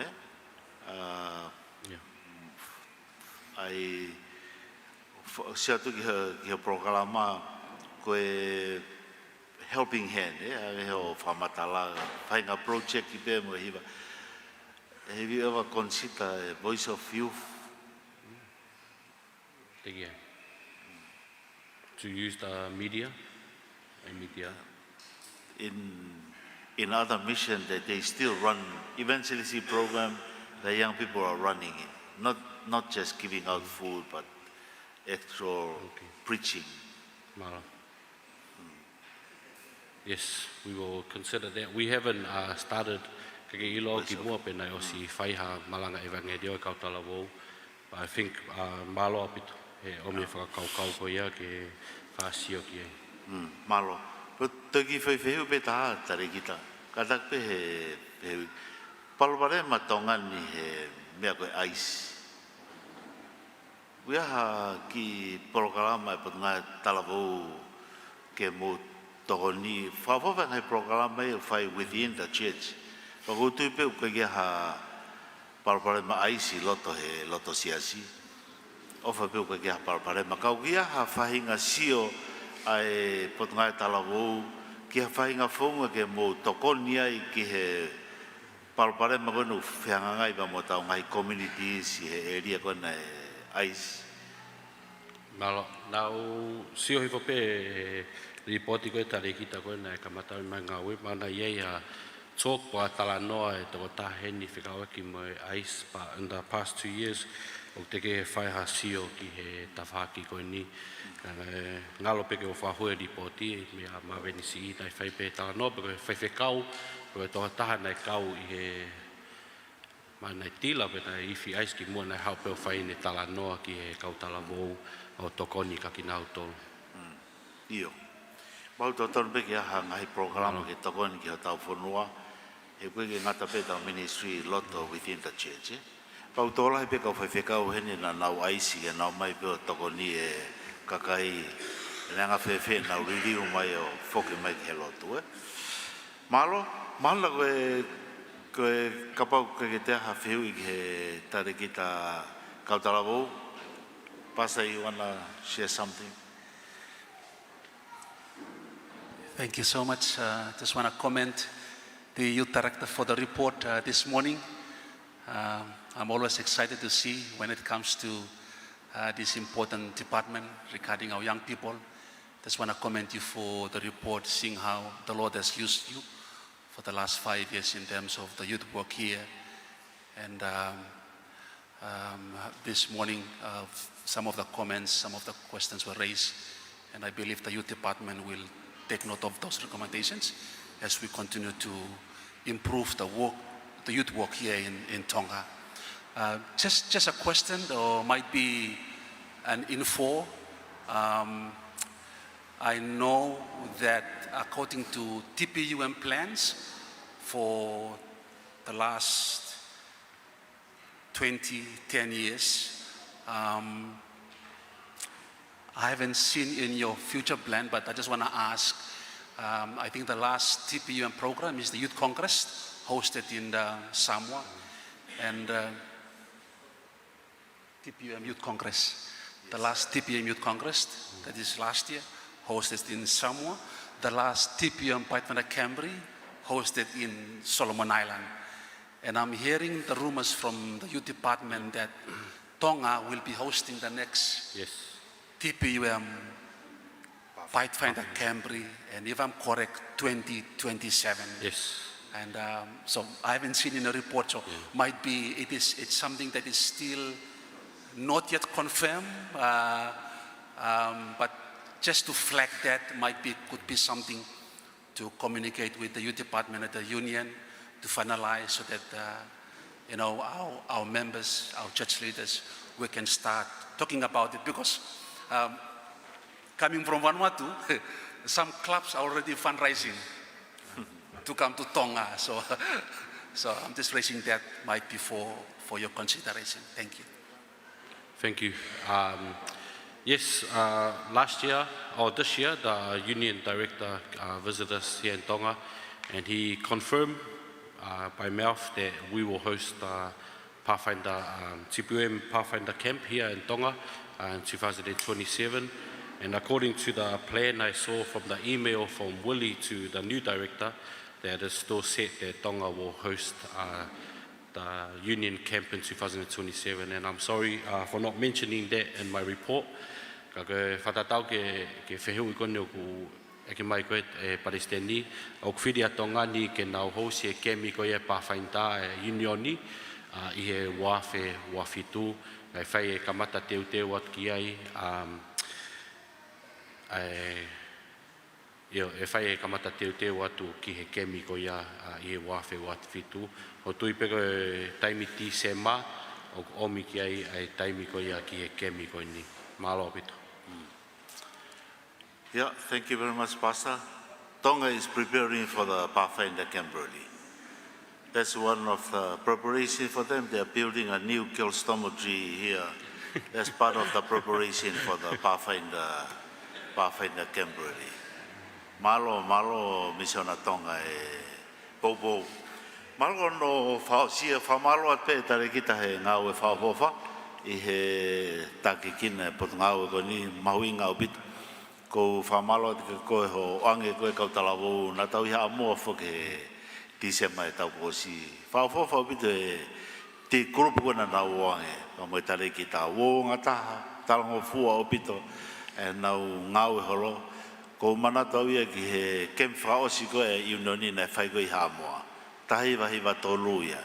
sia tu ki he programa koe helping hand he o whamatala whainga project ki pe mo hiwa. Have you ever considered a voice of youth? Yeah. To use the media? In other missions that they still run evangelism program, the young people are running it. Not just giving out food, but actual preaching. Mara. Yes, we will consider that. We haven't started kake ilo ki mua pena o si whaiha malanga evangelio e kautala wou. But I think malo apito he ome whakakaukau ko ia ke whaasio ki e. Malo. But toki whaiwhehu pe taha tare kita. Katak pe he palware matonga ni he mea koe ice. Uiaha ki programa e patunga talavou ke mo tohoni. Whawhawa ngai programa e whai within the church. Pakutu pe ukageha palware ma ice loto he loto siasi. Ofa pe ukageha palware ma kaugiaha whahinga sio ai patunga talavou ki ha whahinga whonga ke mo tokoni ai ki he palpare magonu whiangangai ba mo tau ngai communities i he area kona ice. Malo, nau sio hi whape ripoti koe tare kita koe nai kamatau mai ngā ue mana iei a talk pa tala noa e toko taheni whikawa ki mo ice pa in the past 2 years o te ke whaiha sio ki he tawhaki koe ni. Ngalo peke o whahue ripoti me a mawene si i tai whaipe tala noa peke whaife kau peke toha taha nai kau i he mai tila pe nai iwi ice ki mua nai hau peo whaine tala noa ki he kautala wou o tokoni ka ki nau tolu. Iyo. Mau tōtonu peke aha ngahi programa ke tokoni ki ho tau whanua he koe ke ngata pe tau ministry loto within the church. Pau tōla he peka o whaiwhekau hene na nau aisi ke nau mai peo tokoni e kakai nga whewhe nau ririu mai o whoke mai ki he lotu. Malo, mahana koe kapau ke te aha whiu i he tare ki ta kautala wou. Pastor, you want to share something? Thank you so much. Just want to comment the youth director for the report this morning. I'm always excited to see when it comes to this important department regarding our young people. Just want to commend you for the report, seeing how the Lord has used you for the last 5 years in terms of the youth work here. And this morning, some of the comments, some of the questions were raised, and I believe the youth department will take note of those recommendations as we continue to improve the work, the youth work here in Tonga. Just a question, or might be an info. I know that according to TPUM plans for the last 10 years, I haven't seen in your future plan, but I just want to ask, I think the last TPUM program is the Youth Congress hosted in Samoa, and TPUM Youth Congress, the last TPUM Youth Congress, that is last year, hosted in Samoa, the last TPUM Pathfinder Cambry hosted in Solomon Island. And I'm hearing the rumors from the youth department that Tonga will be hosting the next TPUM Pathfinder Cambry, and if I'm correct, 2027. Yes. And so I haven't seen in a report, so might be it's something that is still not yet confirmed, but just to flag that could be something to communicate with the youth department and the union to finalize, so that our members, our church leaders, we can start talking about it, because coming from Vanuatu, some clubs are already fundraising to come to Tonga, so I'm just raising that might be for your consideration. Thank you. Thank you. Yes, last year, or this year, the union director visited us here in Tonga, and he confirmed by mouth that we will host Pathfinder, TPM Pathfinder camp here in Tonga in 2027. And according to the plan I saw from the email from Willie to the new director, that is still set that Tonga will host the Union camp in 2027. And I'm sorry for not mentioning that in my report. Ka ke whatatau ke whehu I kone o ku eke mai koe e Palestini, au kwhiri a Tonga ni ke nau housi e kemi koe e Pathfinder e Unioni, I he wafitu, e whai e kamata teu at ki ai, e whai e kamata teu atu ki he kemi koe I he wafitu. O tui peko e taimi ti se ma, o omi ki ai taimi koe ki he kemi koe ni. Mahalo pito. Yeah, thank you very much, Pastor. Tonga is preparing for the Pathfinder camp early. That's one of the preparation for them. They are building a new dormitory here. That's part of the preparation for the Pathfinder camp early. Malo, Misiona Tonga e Bobo. Malo no whaosia whamalo at pe tare kita he ngau e whaofofa. I he takikina potungau e koni mahui ngau bitu. Ko whamalo te koe ho ange koe kautalawo na tau iha amoa whoke December e tau posi. Whaofofa bitu e te kurupu kona na uange. Ka moe tare ki ta wo ngataha, talango fua o pito e nau ngau e holo. Ko mana tau ia ki he kem whaosi koe e Iunoni na whai koe iha amoa. Tahiwa tolu ia.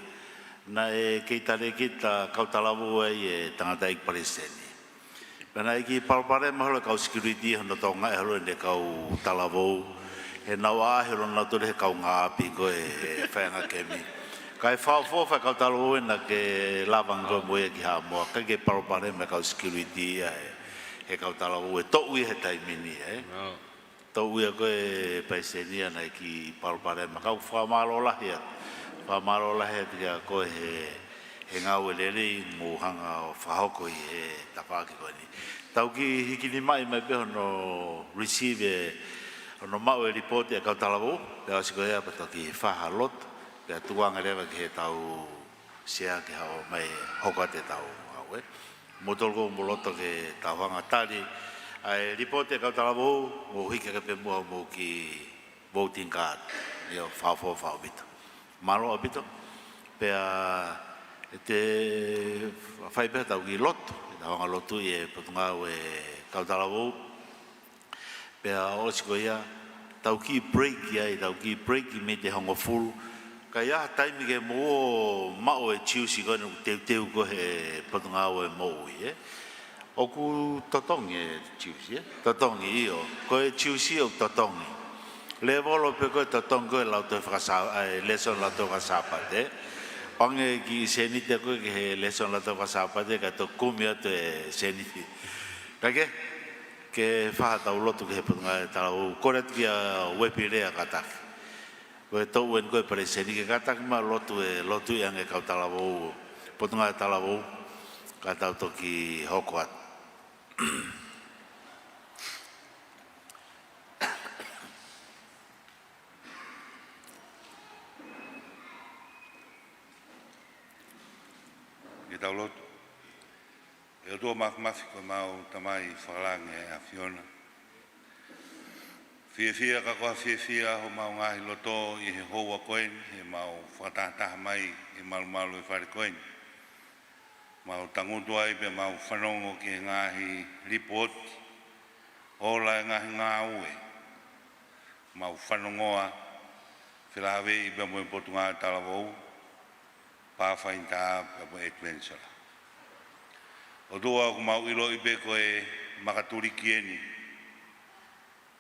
Na e kei tare ki ta kautalawo e tangata ik Palestini. Pena iki palpare mahalo kau security hono Tonga e holo ne kau talavou he nawa he ron na tore kau ngapi ko e whainga kemi kai wha kau talavou na ke lavang ko moe ki ha moa kai ke palpare me kau security he kau talavou e toui he taimini toui ko e paisenia na ki palpare me kau whamalo lahia tia ko he ngau e lere mo hanga o whahoko I he tapaki koe ni. Tau ki hiki ni mai peho no receive no mau e report e kautalawo, pe au siko ea pato ki whaha lot, pe tuanga rewa ki he tau sea ki hao mai hoka te tau au e. Motolko mo loto ke tau hanga tari, ai report e kautalawo, mo hiki ke pe mua mo ki voting card, io whao bito. Malo bito, pe te whai peha tau ki loto, ta wanga lotu e potungau e kautalawo. Pea osiko ia, tau ki break I me te hongo fulu. Ka ia taimi ke mo mao e chiusi kone teu ko he potungau e moui. Oku totongi e chiusi, totongi io, ko e chiusi o totongi. Le volo pe ko totongi ko e lauto e whakasapa, leson lauto e whakasapa Pange ki senite koe ki he lesson lato whasapate ka to kumi atu e senite. Kake, ke whahatau lotu ki he putunga e talau kore ki a wepi rea kataki. Koe tau en koe pare senike kataki ma lotu I ange kau talavou, putunga e talavou, ka tau toki hokoat. Tau lotu. E o tua mafi ko mau tamai whakalange a Fiona. Fia ka koa fia ho mau ngahi loto I he hoa koen, he mau whakataha mai I malu e whare koen. Mau tangutu ai pe mau whanongo ki he ngahi report, ola e ngahi ngā ue. Mau whanongoa, whilawe I pe moe potunga talavou, Pathfinder po Adventist. O doa ko mau ilo I be ko e makaturi kieni.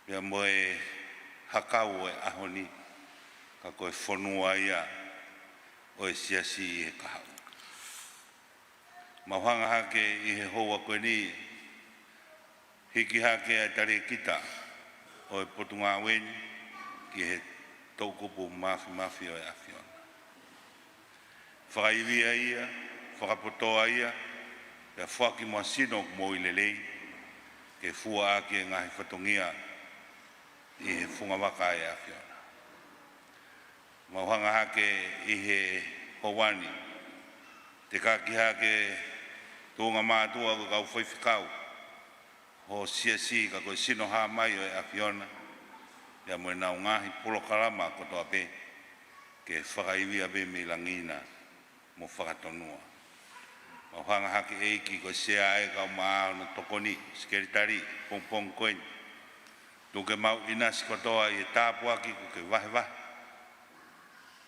Pea mo e hakau e ahoni ka ko e whanua ia o e siasi e kahau. Mau hanga hake I he hoa koe ni hiki hake a tare kita o e potunga weni ki he taukupu mafi o e Afiona. Whakaiwia ia, whakapotoa ia, pia whaki mua sino mo I lelei, ke fua aki e ngahi whatongia I he whunga waka e Afiona. Mauhanga hake I he howani, Te kakiha ke tūnga mātua ko kau whaiwhikau. Ho siasi ka koe sino hā mai o e awhiona. Ia moe nau ngahi polokalama ko toa pe. Ke whakaiwia pe me langina mo whakatonua. Mau hanga haki eiki ko sea e kau maa na tokoni, skeritari, pong koin. Tuke mau inasi kotoa i e tāpuaki ko ke wahe.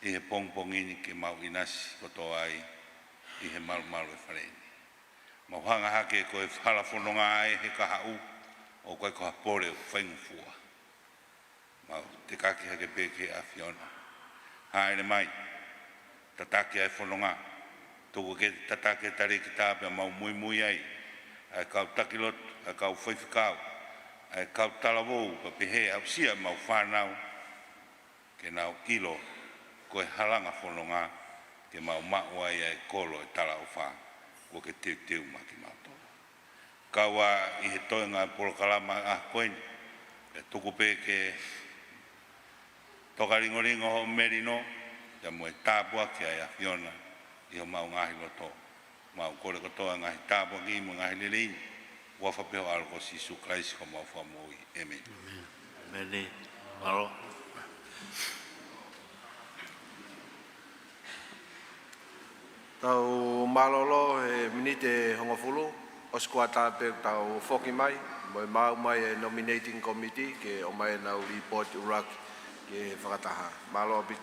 I he pongini ke mau inasi kotoa i he malu e whareini. Mau hanga hake ko e whalafononga ai he kahau o koe koha pore o whaingufua. Mau te kaki hake peke a Fiona. Haere mai, tatake ai whanonga. Toko ke tatake tare ki tāpea mau mui ai. Ai kau takilot, ai kau whaiwhikau. Ai kau talavou pa pehe au sia mau whanau. Ke nau ilo koe halanga whanonga. Ke mau maua ai kolo e tala o wha. Ko ke teu maki mau tolo. Kaua i he toenga polokalama a koeni. E tuku pe ke toka ringoringo ho merino. Ia mo e tāpua ki ai a Fiona. I ho mau ngahi loto. Mau kore kotoa ngahi tāpua ki mo ngahi leleini. Ua whapeo alko si Jesu Christ ko mau whamoi. Amen. Amen. Maro. Tau malolo e minite hongofulu. Oskua tāpe tau whoki mai. Moi mau mai e nominating committee ke o mai nau report urak ke whakataha. Malo bit